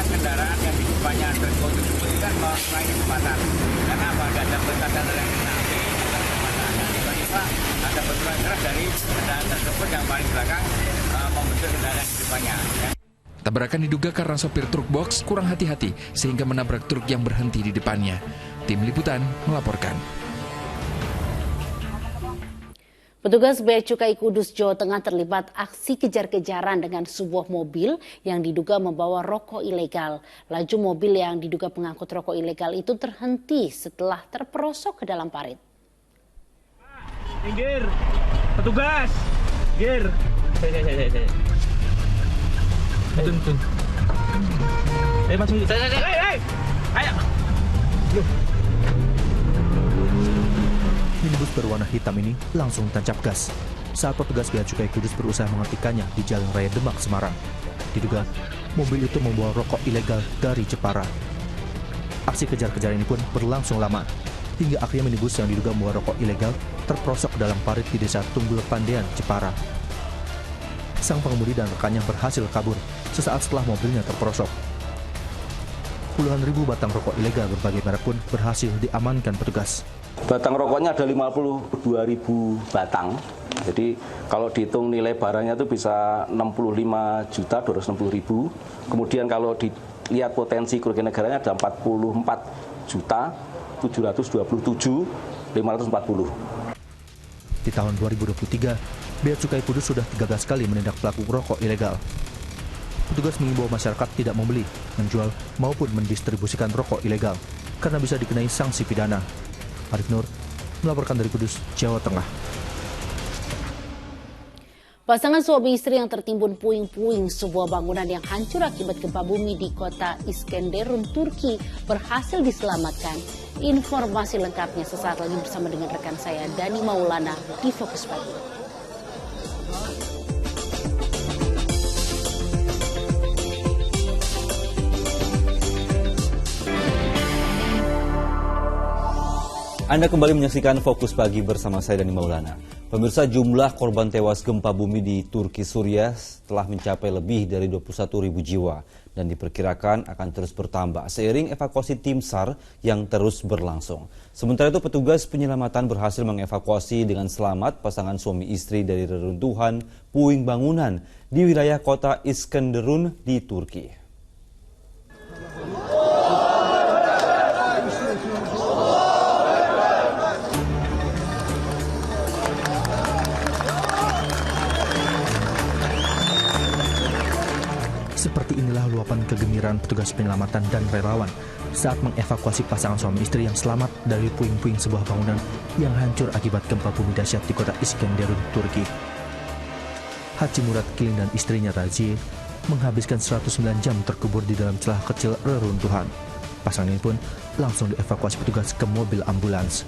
Kendaraan yang di depannya terkontrol itu kan melalui kecepatan. Karena apa? Ada perkataan yang kena tiba-tiba ada benturan keras dari kendaraan tersebut yang paling belakang membentur kendaraan di depannya. Tabrakan diduga karena sopir truk box kurang hati-hati sehingga menabrak truk yang berhenti di depannya. Tim Liputan melaporkan. Petugas Bea Cukai Kudus, Jawa Tengah terlibat aksi kejar-kejaran dengan sebuah mobil yang diduga membawa rokok ilegal. Laju mobil yang diduga pengangkut rokok ilegal itu terhenti setelah terperosok ke dalam parit. Minggir, petugas, gir. Betul. Masuk. Ayo. Minibus berwarna hitam ini langsung tancap gas saat petugas Bea Cukai Kudus berusaha menghentikannya di Jalan Raya Demak, Semarang. Diduga mobil itu membawa rokok ilegal dari Jepara. Aksi kejar-kejar ini pun berlangsung lama hingga akhirnya minibus yang diduga membawa rokok ilegal terperosok dalam parit di desa Tunggul Pandean, Jepara. Sang pengemudi dan rekannya berhasil kabur sesaat setelah mobilnya terperosok. Puluhan ribu batang rokok ilegal berbagai merek pun berhasil diamankan petugas. Batang rokoknya ada 52.000 batang. Jadi kalau dihitung nilai barangnya itu bisa 65.260.000. Kemudian kalau dilihat potensi kerugian negaranya ada 44.727.540. Di tahun 2023, Bea Cukai Kudus sudah 13 kali menindak pelaku rokok ilegal. Petugas mengimbau masyarakat tidak membeli, menjual, maupun mendistribusikan rokok ilegal karena bisa dikenai sanksi pidana. Arif Nur melaporkan dari Kudus, Jawa Tengah. Pasangan suami istri yang tertimbun puing-puing sebuah bangunan yang hancur akibat gempa bumi di kota Iskenderun, Turki berhasil diselamatkan. Informasi lengkapnya sesaat lagi bersama dengan rekan saya Dani Maulana di Fokus Pagi. Anda kembali menyaksikan Fokus Pagi bersama saya Dani Maulana. Pemirsa, jumlah korban tewas gempa bumi di Turki Suriah telah mencapai lebih dari 21.000 jiwa dan diperkirakan akan terus bertambah seiring evakuasi tim SAR yang terus berlangsung. Sementara itu petugas penyelamatan berhasil mengevakuasi dengan selamat pasangan suami istri dari reruntuhan puing bangunan di wilayah kota Iskenderun di Turki. Seperti inilah luapan kegembiraan petugas penyelamatan dan relawan saat mengevakuasi pasangan suami istri yang selamat dari puing-puing sebuah bangunan yang hancur akibat gempa bumi dahsyat di kota Iskenderun, Turki. Haji Murad Kilin dan istrinya Razie menghabiskan 109 jam terkubur di dalam celah kecil reruntuhan. Pasangan ini pun langsung dievakuasi petugas ke mobil ambulans.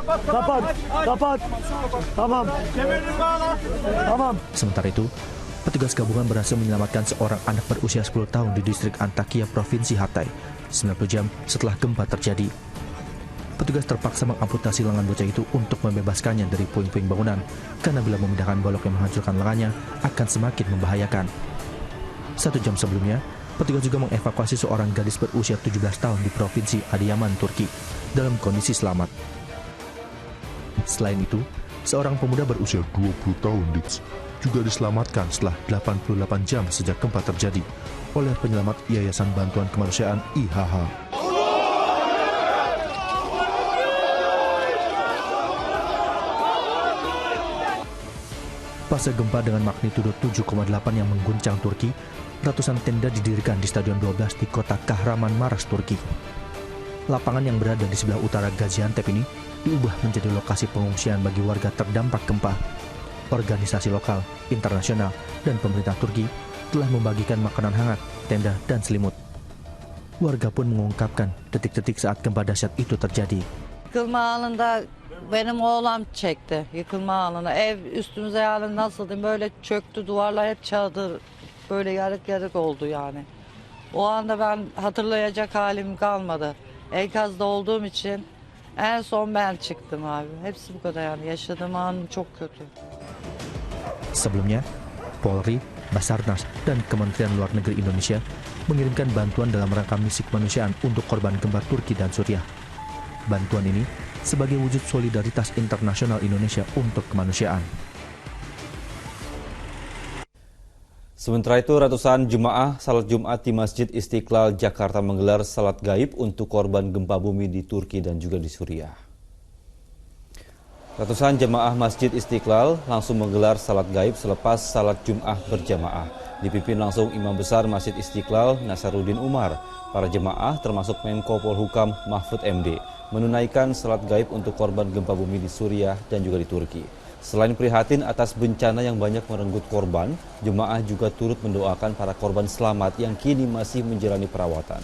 Dapat. Sementara itu, petugas gabungan berhasil menyelamatkan seorang anak berusia 10 tahun di distrik Antakya, Provinsi Hatay, 90 jam setelah gempa terjadi. Petugas terpaksa mengamputasi lengan bocah itu untuk membebaskannya dari puing-puing bangunan, karena bila memindahkan balok yang menghancurkan lengannya akan semakin membahayakan. 1 jam sebelumnya, petugas juga mengevakuasi seorang gadis berusia 17 tahun di Provinsi Adıyaman, Turki, dalam kondisi selamat. Selain itu, seorang pemuda berusia 20 tahun juga diselamatkan setelah 88 jam sejak gempa terjadi oleh penyelamat Yayasan Bantuan Kemanusiaan IHH. Pasca gempa dengan magnitudo 7,8 yang mengguncang Turki, ratusan tenda didirikan di Stadion 12 di kota Kahramanmaraş, Turki. Lapangan yang berada di sebelah utara Gaziantep ini diubah menjadi lokasi pengungsian bagi warga terdampak gempa. Organisasi lokal, internasional, dan pemerintah Turki telah membagikan makanan hangat, tenda, dan selimut. Warga pun mengungkapkan detik-detik saat gempa dahsyat itu terjadi. Yıkılma anında benim oğlan çekti. Yıkılma anında ev üstümüze yani nasıl diyeyim böyle çöktü, duvarlar hep çadır böyle yarık oldu yani. O anda ben hatırlayacak halim kalmadı. Enkazda olduğum için en son ben çıktım abi. Hepsi bu kadar yani. Yaşadığım an çok kötü. Sebelumnya, Polri, Basarnas, dan Kementerian Luar Negeri Indonesia mengirimkan bantuan dalam rangka misi kemanusiaan untuk korban gempa Turki dan Suriah. Bantuan ini sebagai wujud solidaritas internasional Indonesia untuk kemanusiaan. Sementara itu, ratusan jemaah salat Jumat di Masjid Istiqlal, Jakarta menggelar salat gaib untuk korban gempa bumi di Turki dan juga di Suriah. Ratusan jemaah Masjid Istiqlal langsung menggelar salat gaib selepas salat Jumat berjamaah. Dipimpin langsung Imam Besar Masjid Istiqlal, Nasaruddin Umar. Para jemaah termasuk Menko Polhukam Mahfud MD menunaikan salat gaib untuk korban gempa bumi di Suriah dan juga di Turki. Selain prihatin atas bencana yang banyak merenggut korban, jemaah juga turut mendoakan para korban selamat yang kini masih menjalani perawatan.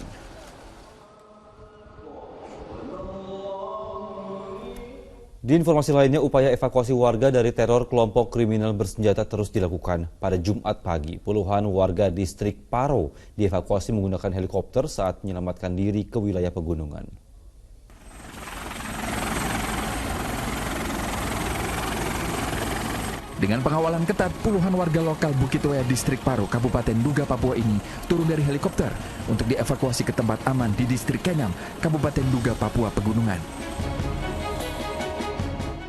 Di informasi lainnya, upaya evakuasi warga dari teror kelompok kriminal bersenjata terus dilakukan. Pada Jumat pagi, puluhan warga distrik Paro dievakuasi menggunakan helikopter saat menyelamatkan diri ke wilayah pegunungan. Dengan pengawalan ketat, puluhan warga lokal Bukitwea Distrik Paro, Kabupaten Duga, Papua ini turun dari helikopter untuk dievakuasi ke tempat aman di Distrik Kenam, Kabupaten Duga, Papua Pegunungan.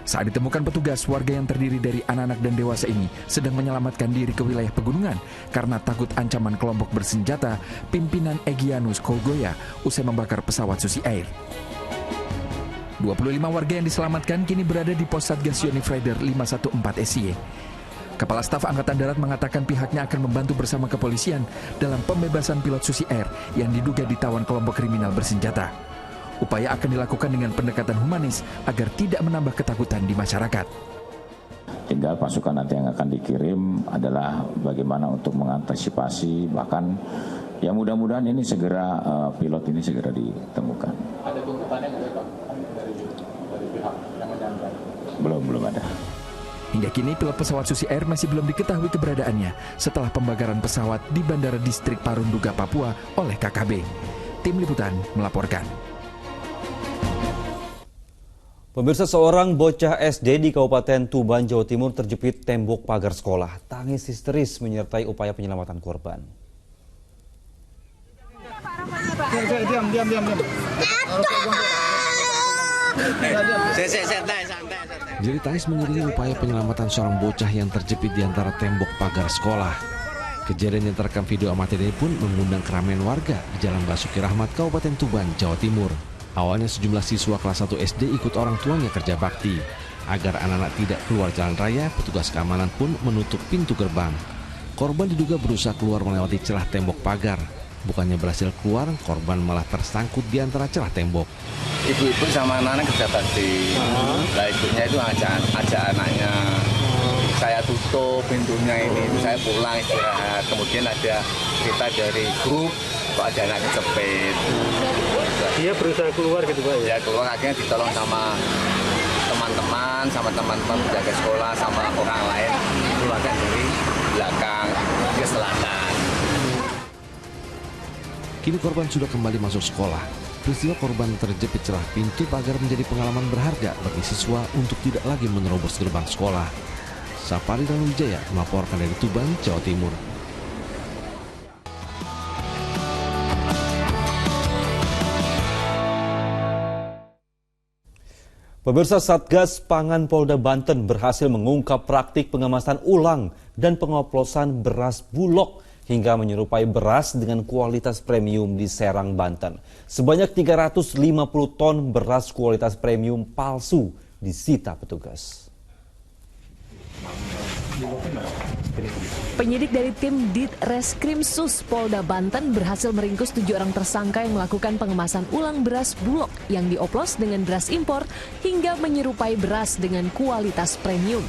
Saat ditemukan petugas, warga yang terdiri dari anak-anak dan dewasa ini sedang menyelamatkan diri ke wilayah pegunungan karena takut ancaman kelompok bersenjata pimpinan Egyanus Kolgoya usai membakar pesawat Susi Air. 25 warga yang diselamatkan kini berada di pos Satgas Yonif Rider 514 SY. Kepala Staf Angkatan Darat mengatakan pihaknya akan membantu bersama kepolisian dalam pembebasan pilot Susi Air yang diduga ditawan kelompok kriminal bersenjata. Upaya akan dilakukan dengan pendekatan humanis agar tidak menambah ketakutan di masyarakat. Tinggal pasukan nanti yang akan dikirim adalah bagaimana untuk mengantisipasi, bahkan ya mudah-mudahan ini segera pilot ini segera ditemukan. Ada tuntutannya nggak Pak dari pihak yang menjanjikan? Belum ada. Hingga kini pilot pesawat Susi Air masih belum diketahui keberadaannya setelah pembakaran pesawat di Bandara Distrik Parun Duga, Papua oleh KKB. Tim Liputan melaporkan. Pemirsa, seorang bocah SD di Kabupaten Tuban, Jawa Timur terjepit tembok pagar sekolah. Tangis histeris menyertai upaya penyelamatan korban. Diam. Jerit tangis mengiringi upaya penyelamatan seorang bocah yang terjepit di antara tembok pagar sekolah. Kejadian yang terekam video amatir ini pun mengundang keramaian warga di Jalan Basuki Rahmat, Kabupaten Tuban, Jawa Timur. Awalnya sejumlah siswa kelas 1 SD ikut orang tuanya kerja bakti. Agar anak-anak tidak keluar jalan raya, petugas keamanan pun menutup pintu gerbang. Korban diduga berusaha keluar melewati celah tembok pagar. Bukannya berhasil keluar, korban malah tersangkut di antara celah tembok. Ibu-ibu sama anak-anak kerja bakti. Nah, ibunya itu ajak anaknya. Saya tutup pintunya ini, saya pulang istirahat. Kemudian ada cerita dari grup, kok ada anak kecepit. Dia berusaha keluar gitu Pak? Ya keluar, akhirnya ditolong sama teman-teman penjaga sekolah, sama orang lain. Keluarkan dari belakang ke selatan. Kini korban sudah kembali masuk sekolah. Peristiwa korban terjepit celah pintu pagar menjadi pengalaman berharga bagi siswa untuk tidak lagi menerobos gerbang sekolah. Sapari Ranuwijaya melaporkan dari Tuban, Jawa Timur. Pemirsa, Satgas Pangan Polda Banten berhasil mengungkap praktik pengemasan ulang dan pengoplosan beras Bulog hingga menyerupai beras dengan kualitas premium di Serang, Banten. Sebanyak 350 ton beras kualitas premium palsu disita petugas. Penyidik dari tim Ditreskrimsus Polda Banten berhasil meringkus 7 orang tersangka yang melakukan pengemasan ulang beras Bulog yang dioplos dengan beras impor hingga menyerupai beras dengan kualitas premium.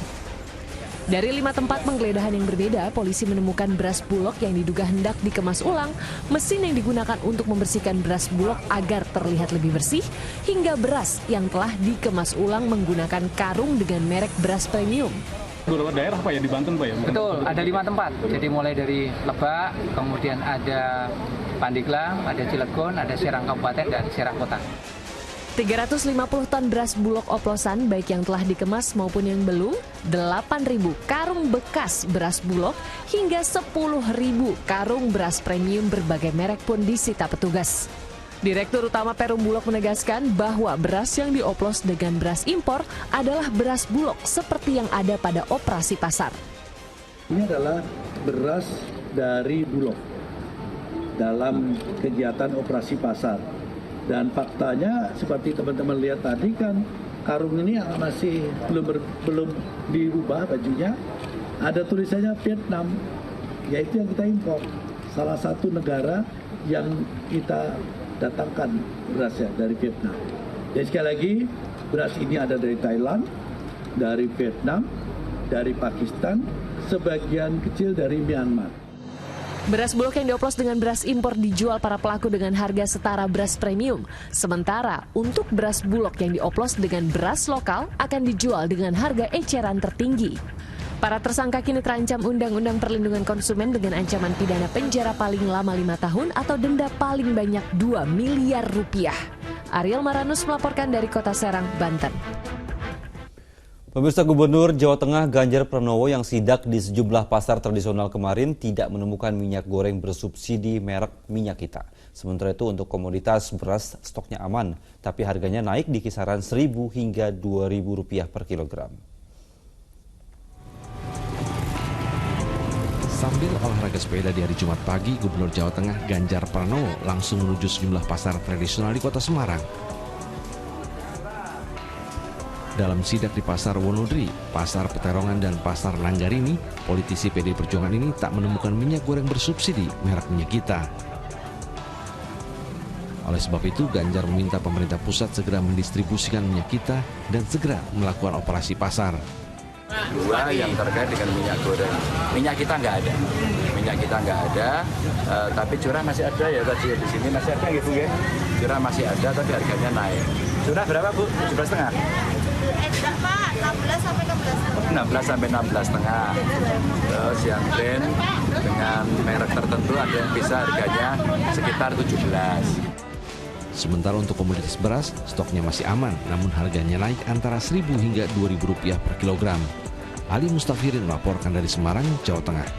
Dari 5 tempat penggeledahan yang berbeda, polisi menemukan beras Bulog yang diduga hendak dikemas ulang, mesin yang digunakan untuk membersihkan beras Bulog agar terlihat lebih bersih, hingga beras yang telah dikemas ulang menggunakan karung dengan merek beras premium. Beberapa daerah Pak ya di Banten Pak ya? Betul, ada 5 tempat. Jadi mulai dari Lebak, kemudian ada Pandeglang, ada Cilegon, ada Serang Kabupaten, dan Serang Kota. 350 ton beras Bulog oplosan baik yang telah dikemas maupun yang belum, 8.000 karung bekas beras Bulog, hingga 10.000 karung beras premium berbagai merek pun disita petugas. Direktur Utama Perum Bulog menegaskan bahwa beras yang dioplos dengan beras impor adalah beras Bulog seperti yang ada pada operasi pasar. Ini adalah beras dari Bulog dalam kegiatan operasi pasar. Dan faktanya seperti teman-teman lihat tadi kan karung ini masih belum dirubah bajunya. Ada tulisannya Vietnam, yaitu yang kita impor. Salah satu negara yang kita datangkan berasnya dari Vietnam. Jadi sekali lagi beras ini ada dari Thailand, dari Vietnam, dari Pakistan, sebagian kecil dari Myanmar. Beras Bulog yang dioplos dengan beras impor dijual para pelaku dengan harga setara beras premium. Sementara untuk beras Bulog yang dioplos dengan beras lokal akan dijual dengan harga eceran tertinggi. Para tersangka kini terancam Undang-Undang Perlindungan Konsumen dengan ancaman pidana penjara paling lama 5 tahun atau denda paling banyak 2 miliar rupiah. Ariel Maranus melaporkan dari Kota Serang, Banten. Pemirsa, Gubernur Jawa Tengah Ganjar Pranowo yang sidak di sejumlah pasar tradisional kemarin tidak menemukan minyak goreng bersubsidi merek Minyak Kita. Sementara itu untuk komoditas beras stoknya aman, tapi harganya naik di kisaran Rp1.000 hingga Rp2.000 per kilogram. Sambil olahraga sepeda di hari Jumat pagi, Gubernur Jawa Tengah Ganjar Pranowo langsung menuju sejumlah pasar tradisional di Kota Semarang. Dalam sidak di Pasar Wonodri, Pasar Peterongan, dan Pasar Langgarini, politisi PD Perjuangan ini tak menemukan minyak goreng bersubsidi merek Minyak Kita. Oleh sebab itu, Ganjar meminta pemerintah pusat segera mendistribusikan Minyak Kita dan segera melakukan operasi pasar. Dua yang terkait dengan minyak goreng. Minyak Kita nggak ada. Minyak Kita nggak ada, tapi curah masih ada ya tadi di sini masih ada gitu ya. Curah masih ada tapi harganya naik. Curah berapa Bu? 17,5? Pak, 16 sampai 16 sampai 16,5. Terus yang brand dengan merek tertentu ada yang bisa harganya sekitar 17. Sementara untuk komoditas beras, stoknya masih aman, namun harganya naik antara Rp1.000 hingga Rp2.000 per kilogram. Ali Mustafirin melaporkan dari Semarang, Jawa Tengah.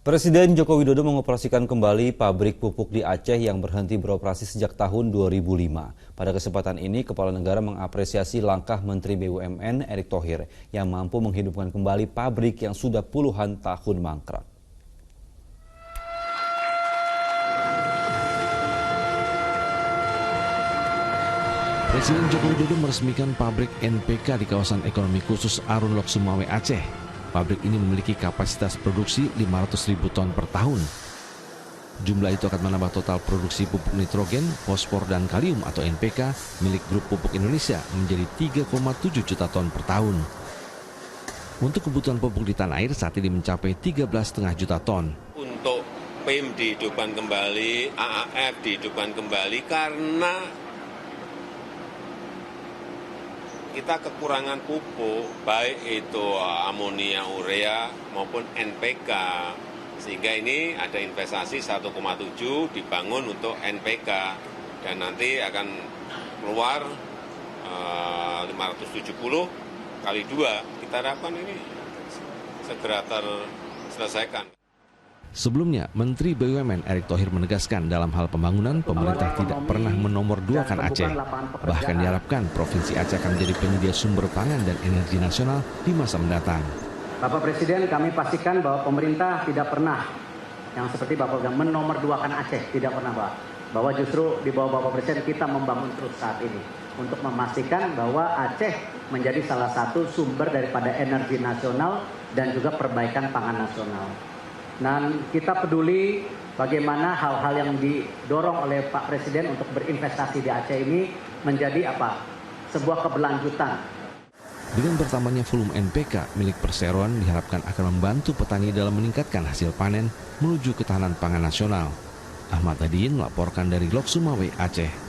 Presiden Joko Widodo mengoperasikan kembali pabrik pupuk di Aceh yang berhenti beroperasi sejak tahun 2005. Pada kesempatan ini, Kepala Negara mengapresiasi langkah Menteri BUMN Erick Thohir yang mampu menghidupkan kembali pabrik yang sudah puluhan tahun mangkrak. Presiden Joko Widodo meresmikan pabrik NPK di kawasan ekonomi khusus Arun Lok Sumawe, Aceh. Pabrik ini memiliki kapasitas produksi 500.000 ton per tahun. Jumlah itu akan menambah total produksi pupuk nitrogen, fosfor, dan kalium atau NPK milik Grup Pupuk Indonesia menjadi 3,7 juta ton per tahun. Untuk kebutuhan pupuk di tanah air saat ini mencapai 13,5 juta ton. Untuk PIM dihidupkan kembali, AAF dihidupkan kembali karena kita kekurangan pupuk, baik itu amonia urea maupun NPK, sehingga ini ada investasi 1,7 dibangun untuk NPK dan nanti akan keluar 570 kali 2. Kita harapkan ini segera terselesaikan. Sebelumnya, Menteri BUMN Erick Thohir menegaskan dalam hal pembangunan, pemerintah tidak pernah menomorduakan Aceh. Bahkan diharapkan Provinsi Aceh akan menjadi penyedia sumber pangan dan energi nasional di masa mendatang. Bapak Presiden, kami pastikan bahwa pemerintah tidak pernah, yang seperti Bapak bilang, menomorduakan Aceh, tidak pernah Pak. Bahwa justru di bawah Bapak Presiden kita membangun terus saat ini. Untuk memastikan bahwa Aceh menjadi salah satu sumber daripada energi nasional dan juga perbaikan pangan nasional. Dan kita peduli bagaimana hal-hal yang didorong oleh Pak Presiden untuk berinvestasi di Aceh ini menjadi apa? Sebuah keberlanjutan. Dengan bertambahnya volume NPK milik perseroan diharapkan akan membantu petani dalam meningkatkan hasil panen menuju ketahanan pangan nasional. Ahmad Adin melaporkan dari Lok Sumawe, Aceh.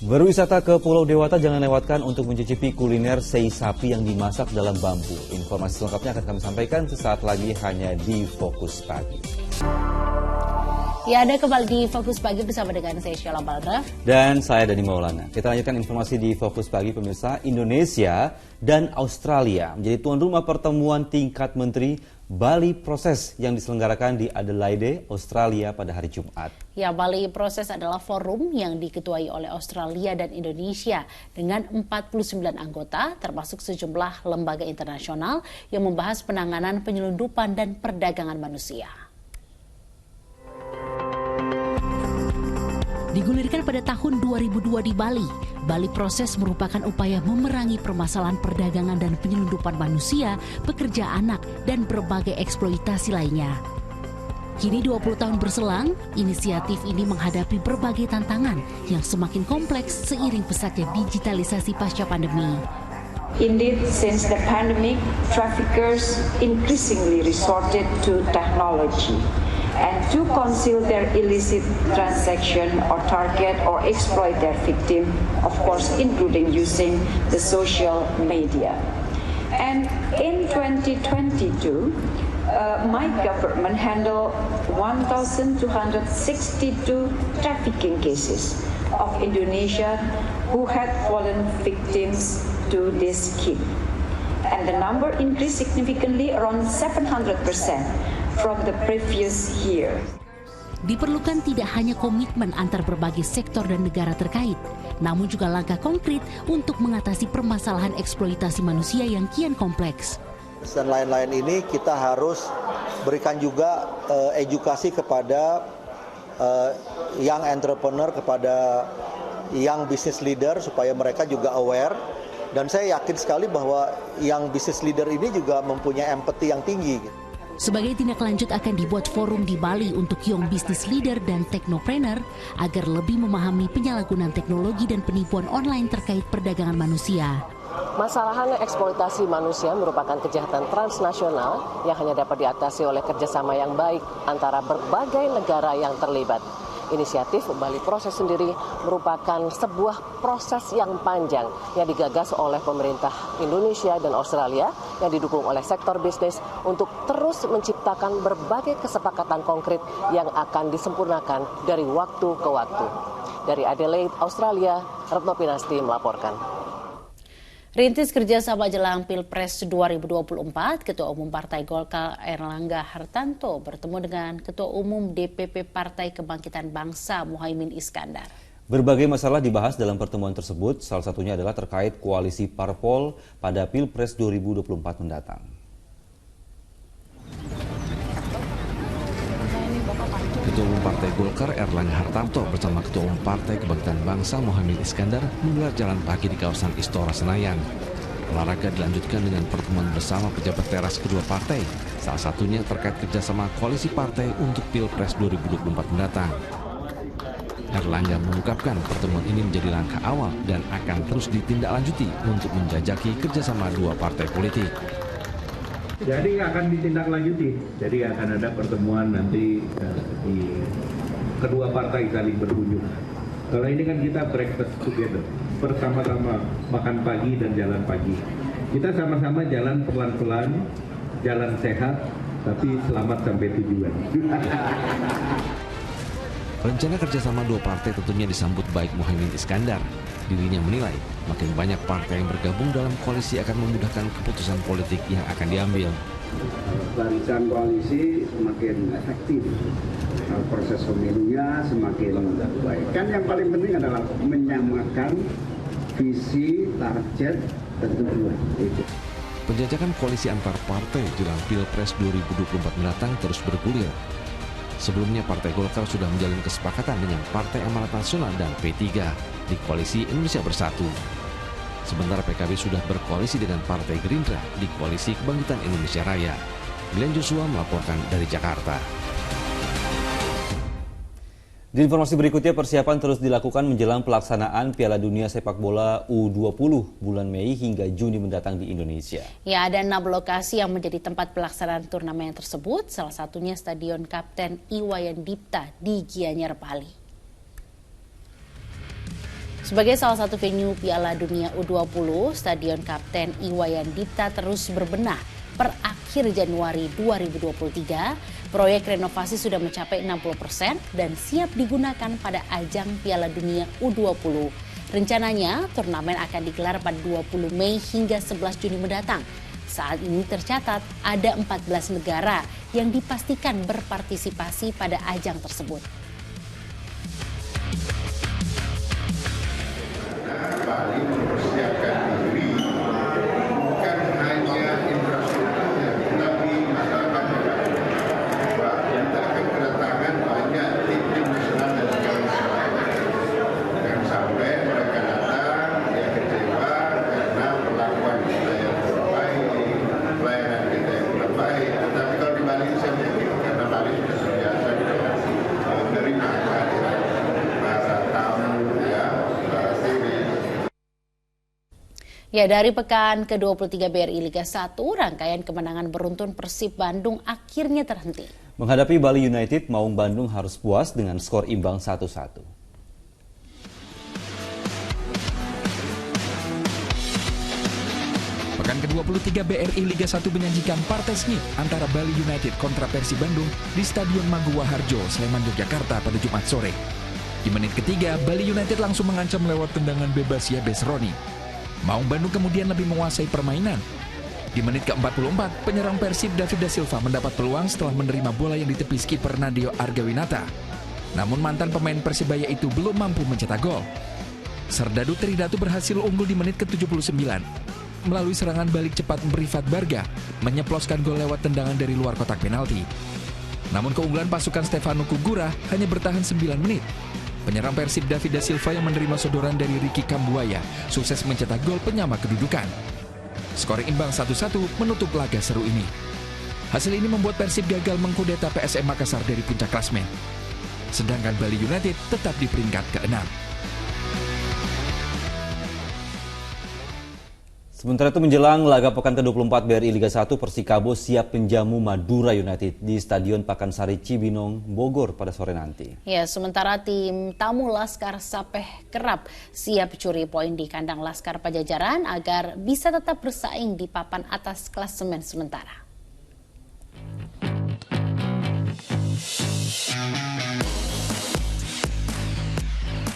Berwisata ke Pulau Dewata jangan lewatkan untuk mencicipi kuliner sei sapi yang dimasak dalam bambu. Informasi selengkapnya akan kami sampaikan sesaat lagi hanya di Fokus Pagi. Ya, ada kembali di Fokus Pagi bersama dengan saya Sheila Baldra. Dan saya Dani Maulana. Kita lanjutkan informasi di Fokus Pagi, pemirsa. Indonesia dan Australia menjadi tuan rumah pertemuan tingkat menteri Bali Proses yang diselenggarakan di Adelaide, Australia pada hari Jumat. Ya, Bali Proses adalah forum yang diketuai oleh Australia dan Indonesia dengan 49 anggota, termasuk sejumlah lembaga internasional yang membahas penanganan penyelundupan dan perdagangan manusia. Digulirkan pada tahun 2002 di Bali, Bali Proses merupakan upaya memerangi permasalahan perdagangan dan penyelundupan manusia, pekerja anak, dan berbagai eksploitasi lainnya. Kini 20 tahun berselang, inisiatif ini menghadapi berbagai tantangan yang semakin kompleks seiring pesatnya digitalisasi pasca pandemi. Indeed, since the pandemic, traffickers increasingly resorted to technology and to conceal their illicit transaction or target or exploit their victim, of course, including using the social media. And in 2022, my government handled 1,262 trafficking cases of Indonesia who had fallen victims to this scheme. And the number increased significantly, around 700% from the previous year. Diperlukan tidak hanya komitmen antar berbagai sektor dan negara terkait, namun juga langkah konkret untuk mengatasi permasalahan eksploitasi manusia yang kian kompleks. Dan lain-lain ini kita harus berikan juga edukasi kepada young entrepreneur, kepada young business leader supaya mereka juga aware. Dan saya yakin sekali bahwa young business leader ini juga mempunyai empati yang tinggi. Sebagai tindak lanjut akan dibuat forum di Bali untuk young business leader dan technopreneur agar lebih memahami penyalahgunaan teknologi dan penipuan online terkait perdagangan manusia. Masalahan eksploitasi manusia merupakan kejahatan transnasional yang hanya dapat diatasi oleh kerjasama yang baik antara berbagai negara yang terlibat. Inisiatif Bali Proses sendiri merupakan sebuah proses yang panjang yang digagas oleh pemerintah Indonesia dan Australia yang didukung oleh sektor bisnis untuk terus menciptakan berbagai kesepakatan konkret yang akan disempurnakan dari waktu ke waktu. Dari Adelaide, Australia, Retno Pinasti melaporkan. Rintis kerjasama jelang Pilpres 2024, Ketua Umum Partai Golkar Erlangga Hartanto bertemu dengan Ketua Umum DPP Partai Kebangkitan Bangsa Muhaimin Iskandar. Berbagai masalah dibahas dalam pertemuan tersebut, salah satunya adalah terkait koalisi parpol pada Pilpres 2024 mendatang. Ketua Umum Partai Golkar Erlangga Hartarto bersama Ketua Umum Partai Kebangkitan Bangsa Muhaimin Iskandar menggelar jalan pagi di kawasan Istora Senayan. Olahraga dilanjutkan dengan pertemuan bersama pejabat teras kedua partai, salah satunya terkait kerjasama koalisi partai untuk Pilpres 2024 mendatang. Erlangga mengungkapkan pertemuan ini menjadi langkah awal dan akan terus ditindaklanjuti untuk menjajaki kerjasama dua partai politik. Jadi akan ditindaklanjuti. Jadi akan ada pertemuan nanti di kedua partai saling berkunjung. Kalau ini kan kita breakfast together, bersama-sama makan pagi dan jalan pagi. Kita sama-sama jalan pelan-pelan, jalan sehat, tapi selamat sampai tujuan. Rencana kerjasama dua partai tentunya disambut baik Muhaimin Iskandar. Dirinya menilai makin banyak partai yang bergabung dalam koalisi akan memudahkan keputusan politik yang akan diambil. Barisan koalisi semakin efektif, proses pemilunya semakin baik. Kan yang paling penting adalah menyamakan visi, target, dan tujuan. Penjajakan koalisi antar partai jelang Pilpres 2024 mendatang terus bergulir. Sebelumnya Partai Golkar sudah menjalin kesepakatan dengan Partai Amanat Nasional dan P3 di Koalisi Indonesia Bersatu. Sementara PKB sudah berkoalisi dengan Partai Gerindra di Koalisi Kebangkitan Indonesia Raya. Glenn Joshua melaporkan dari Jakarta. Di informasi berikutnya, persiapan terus dilakukan menjelang pelaksanaan Piala Dunia Sepak Bola U20 bulan Mei hingga Juni mendatang di Indonesia. Ya, ada 6 lokasi yang menjadi tempat pelaksanaan turnamen tersebut, salah satunya Stadion Kapten Iwayan Dipta di Gianyar, Bali. Sebagai salah satu venue Piala Dunia U20, Stadion Kapten Iwayan Dipta terus berbenah. Per akhir Januari 2023, proyek renovasi sudah mencapai 60% dan siap digunakan pada ajang Piala Dunia U20. Rencananya, turnamen akan digelar pada 20 Mei hingga 11 Juni mendatang. Saat ini tercatat ada 14 negara yang dipastikan berpartisipasi pada ajang tersebut. Bali mempersiapkan diri bukan hanya infrastrukturnya, tetapi masyarakat juga. Kita akan kedatangan banyak tim nasional dan negara lain. Dan sampai mereka datang, dia kecewa karena perlakuan kita yang kurang baik, pelayanan kita yang kurang baik. Tetapi kalau di Bali saya mungkin karena Bali sudah terbiasa dengan menerima kehadiran para tamu, ya, para TV. Ya, dari pekan ke-23 BRI Liga 1, rangkaian kemenangan beruntun Persib Bandung akhirnya terhenti. Menghadapi Bali United, Maung Bandung harus puas dengan skor imbang 1-1. Pekan ke-23 BRI Liga 1 menyajikan partai sengit antara Bali United kontra Persib Bandung di Stadion Mangguwa Harjo, Sleman, Yogyakarta pada Jumat sore. Di menit ketiga, Bali United langsung mengancam lewat tendangan bebas Yabes Roni. Maung Bandung kemudian lebih menguasai permainan. Di menit ke-44, penyerang Persib David Da Silva mendapat peluang setelah menerima bola yang ditepis kiper Nadio Argawinata. Namun mantan pemain Persibaya itu belum mampu mencetak gol. Serdadu Tridatu berhasil unggul di menit ke-79. Melalui serangan balik cepat Rifat Barga menyeploskan gol lewat tendangan dari luar kotak penalti. Namun keunggulan pasukan Stefano Kugura hanya bertahan 9 menit. Penyerang Persib David Da Silva yang menerima sodoran dari Ricky Kambuaya sukses mencetak gol penyama kedudukan. Skor imbang 1-1 menutup laga seru ini. Hasil ini membuat Persib gagal mengkudeta PSM Makassar dari puncak klasmen. Sedangkan Bali United tetap di peringkat ke-6. Sementara itu menjelang laga pekan ke-24 BRI Liga 1, Persikabo siap menjamu Madura United di Stadion Pakansari Cibinong, Bogor pada sore nanti. Ya, sementara tim tamu Laskar Sapeh Kerap siap curi poin di kandang Laskar Pajajaran agar bisa tetap bersaing di papan atas klasemen sementara.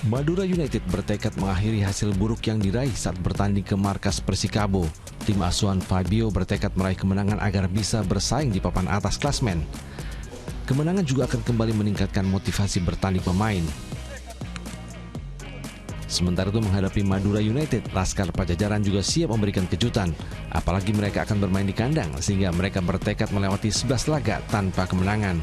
Madura United bertekad mengakhiri hasil buruk yang diraih saat bertanding ke markas Persikabo. Tim asuhan Fabio bertekad meraih kemenangan agar bisa bersaing di papan atas klasmen. Kemenangan juga akan kembali meningkatkan motivasi bertanding pemain. Sementara itu menghadapi Madura United, Laskar Pajajaran juga siap memberikan kejutan. Apalagi mereka akan bermain di kandang, sehingga mereka bertekad melewati 11 laga tanpa kemenangan.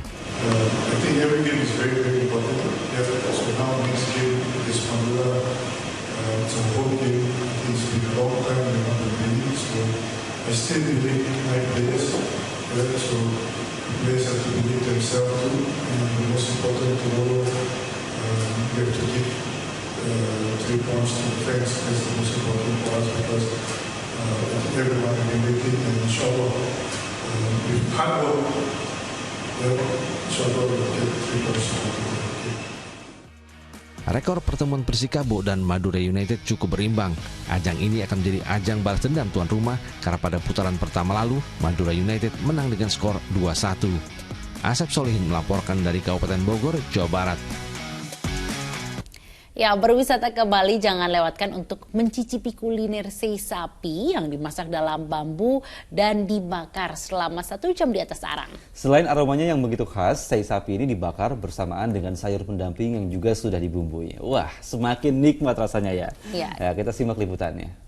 Rekor pertemuan Persikabo dan Madura United cukup berimbang. Ajang ini akan menjadi ajang balas dendam tuan rumah karena pada putaran pertama lalu Madura United menang dengan skor 2-1. Asep Solihin melaporkan dari Kabupaten Bogor, Jawa Barat. Ya, berwisata ke Bali jangan lewatkan untuk mencicipi kuliner sei sapi yang dimasak dalam bambu dan dibakar selama 1 jam di atas arang. Selain aromanya yang begitu khas, sei sapi ini dibakar bersamaan dengan sayur pendamping yang juga sudah dibumbui. Wah, semakin nikmat rasanya ya. Ya, kita simak liputannya.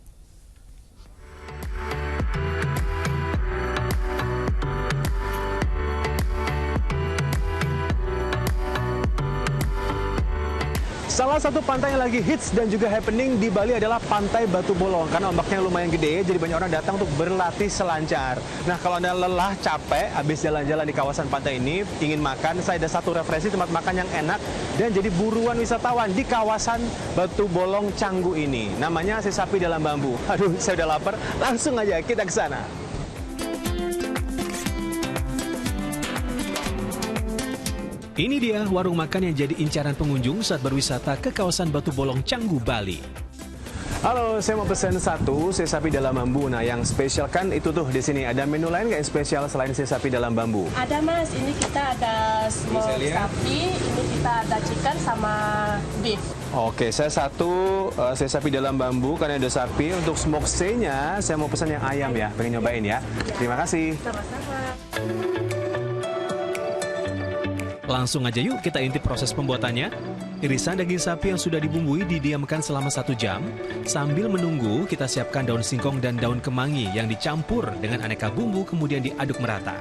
Salah satu pantai yang lagi hits dan juga happening di Bali adalah Pantai Batu Bolong. Karena ombaknya lumayan gede, jadi banyak orang datang untuk berlatih selancar. Nah, kalau Anda lelah, capek, habis jalan-jalan di kawasan pantai ini, ingin makan, saya ada satu referensi tempat makan yang enak dan jadi buruan wisatawan di kawasan Batu Bolong Canggu ini. Namanya sei sapi dalam bambu. Aduh, saya udah lapar, langsung aja kita ke sana. Ini dia warung makan yang jadi incaran pengunjung saat berwisata ke kawasan Batu Bolong Canggu, Bali. Halo, saya mau pesen satu sei sapi dalam bambu. Nah, yang spesial kan itu tuh di sini. Ada menu lain nggak yang spesial selain sei sapi dalam bambu? Ada Mas, ini kita ada smoke sapi, ini kita ada chicken sama beef. Oke, saya satu sei sapi dalam bambu karena ada sapi. Untuk smoke sei-nya saya mau pesan yang ayam ya, pengen nyobain ya. Terima kasih. Sama-sama. Langsung aja yuk kita intip proses pembuatannya. Irisan daging sapi yang sudah dibumbui didiamkan selama 1 jam. Sambil menunggu, kita siapkan daun singkong dan daun kemangi yang dicampur dengan aneka bumbu kemudian diaduk merata.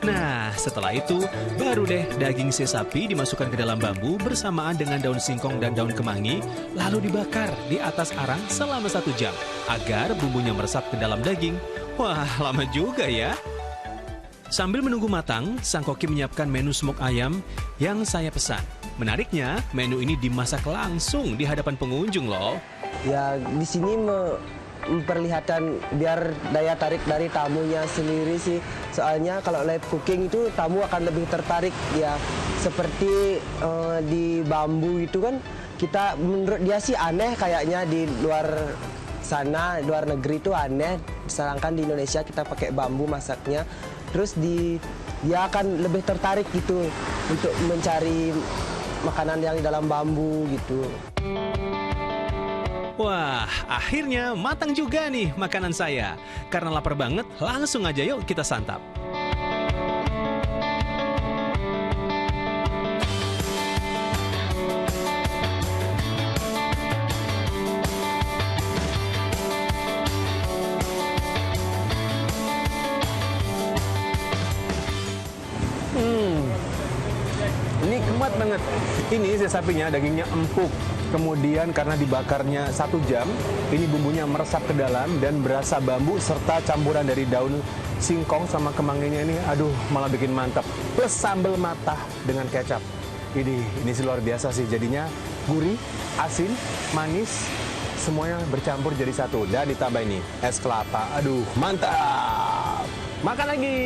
Nah, setelah itu, baru deh daging sei sapi dimasukkan ke dalam bambu bersamaan dengan daun singkong dan daun kemangi, lalu dibakar di atas arang selama 1 jam, agar bumbunya meresap ke dalam daging. Wah, lama juga ya. Sambil menunggu matang, sang koki menyiapkan menu smoke ayam yang saya pesan. Menariknya, menu ini dimasak langsung di hadapan pengunjung loh. Ya di sini memperlihatkan biar daya tarik dari tamunya sendiri sih. Soalnya kalau live cooking itu tamu akan lebih tertarik ya. Seperti di bambu itu kan kita menurut dia sih aneh kayaknya di luar sana, luar negeri itu aneh. Sedangkan di Indonesia kita pakai bambu masaknya. Terus dia akan lebih tertarik gitu untuk mencari makanan yang di dalam bambu gitu. Wah, akhirnya matang juga nih makanan saya. Karena lapar banget, langsung aja yuk kita santap. Nikmat banget. Ini sapinya dagingnya empuk. Kemudian karena dibakarnya 1 jam, ini bumbunya meresap ke dalam dan berasa bambu serta campuran dari daun singkong sama kemanginya ini, aduh malah bikin mantap. Plus sambal matah dengan kecap. Ini sih luar biasa sih. Jadinya gurih, asin, manis, semuanya bercampur jadi satu. Dan ditambah ini es kelapa. Aduh mantap. Makan lagi.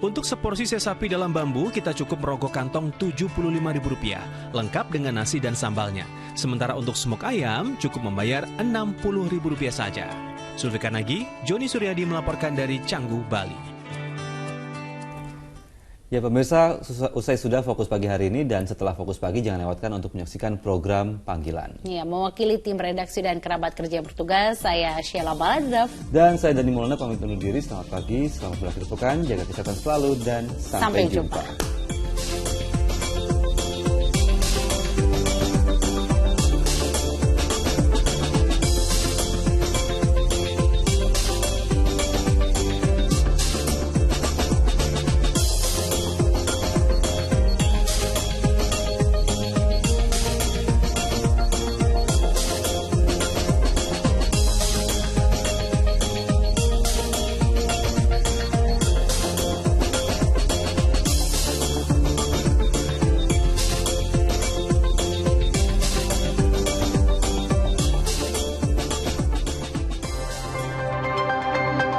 Untuk seporsi sapi dalam bambu, kita cukup merogoh kantong Rp75.000, lengkap dengan nasi dan sambalnya. Sementara untuk semok ayam, cukup membayar Rp60.000 saja. Zulfikar Nagi, Joni Suryadi melaporkan dari Canggu, Bali. Ya pemirsa, usai sudah Fokus Pagi hari ini, dan setelah Fokus Pagi jangan lewatkan untuk menyaksikan program Panggilan. Ya, mewakili tim redaksi dan kerabat kerja yang bertugas, saya Sheila Baladraf. Dan saya Dani Maulana pamit undur diri. Selamat pagi, selamat berakhir pekan, jaga kesehatan selalu, dan sampai jumpa.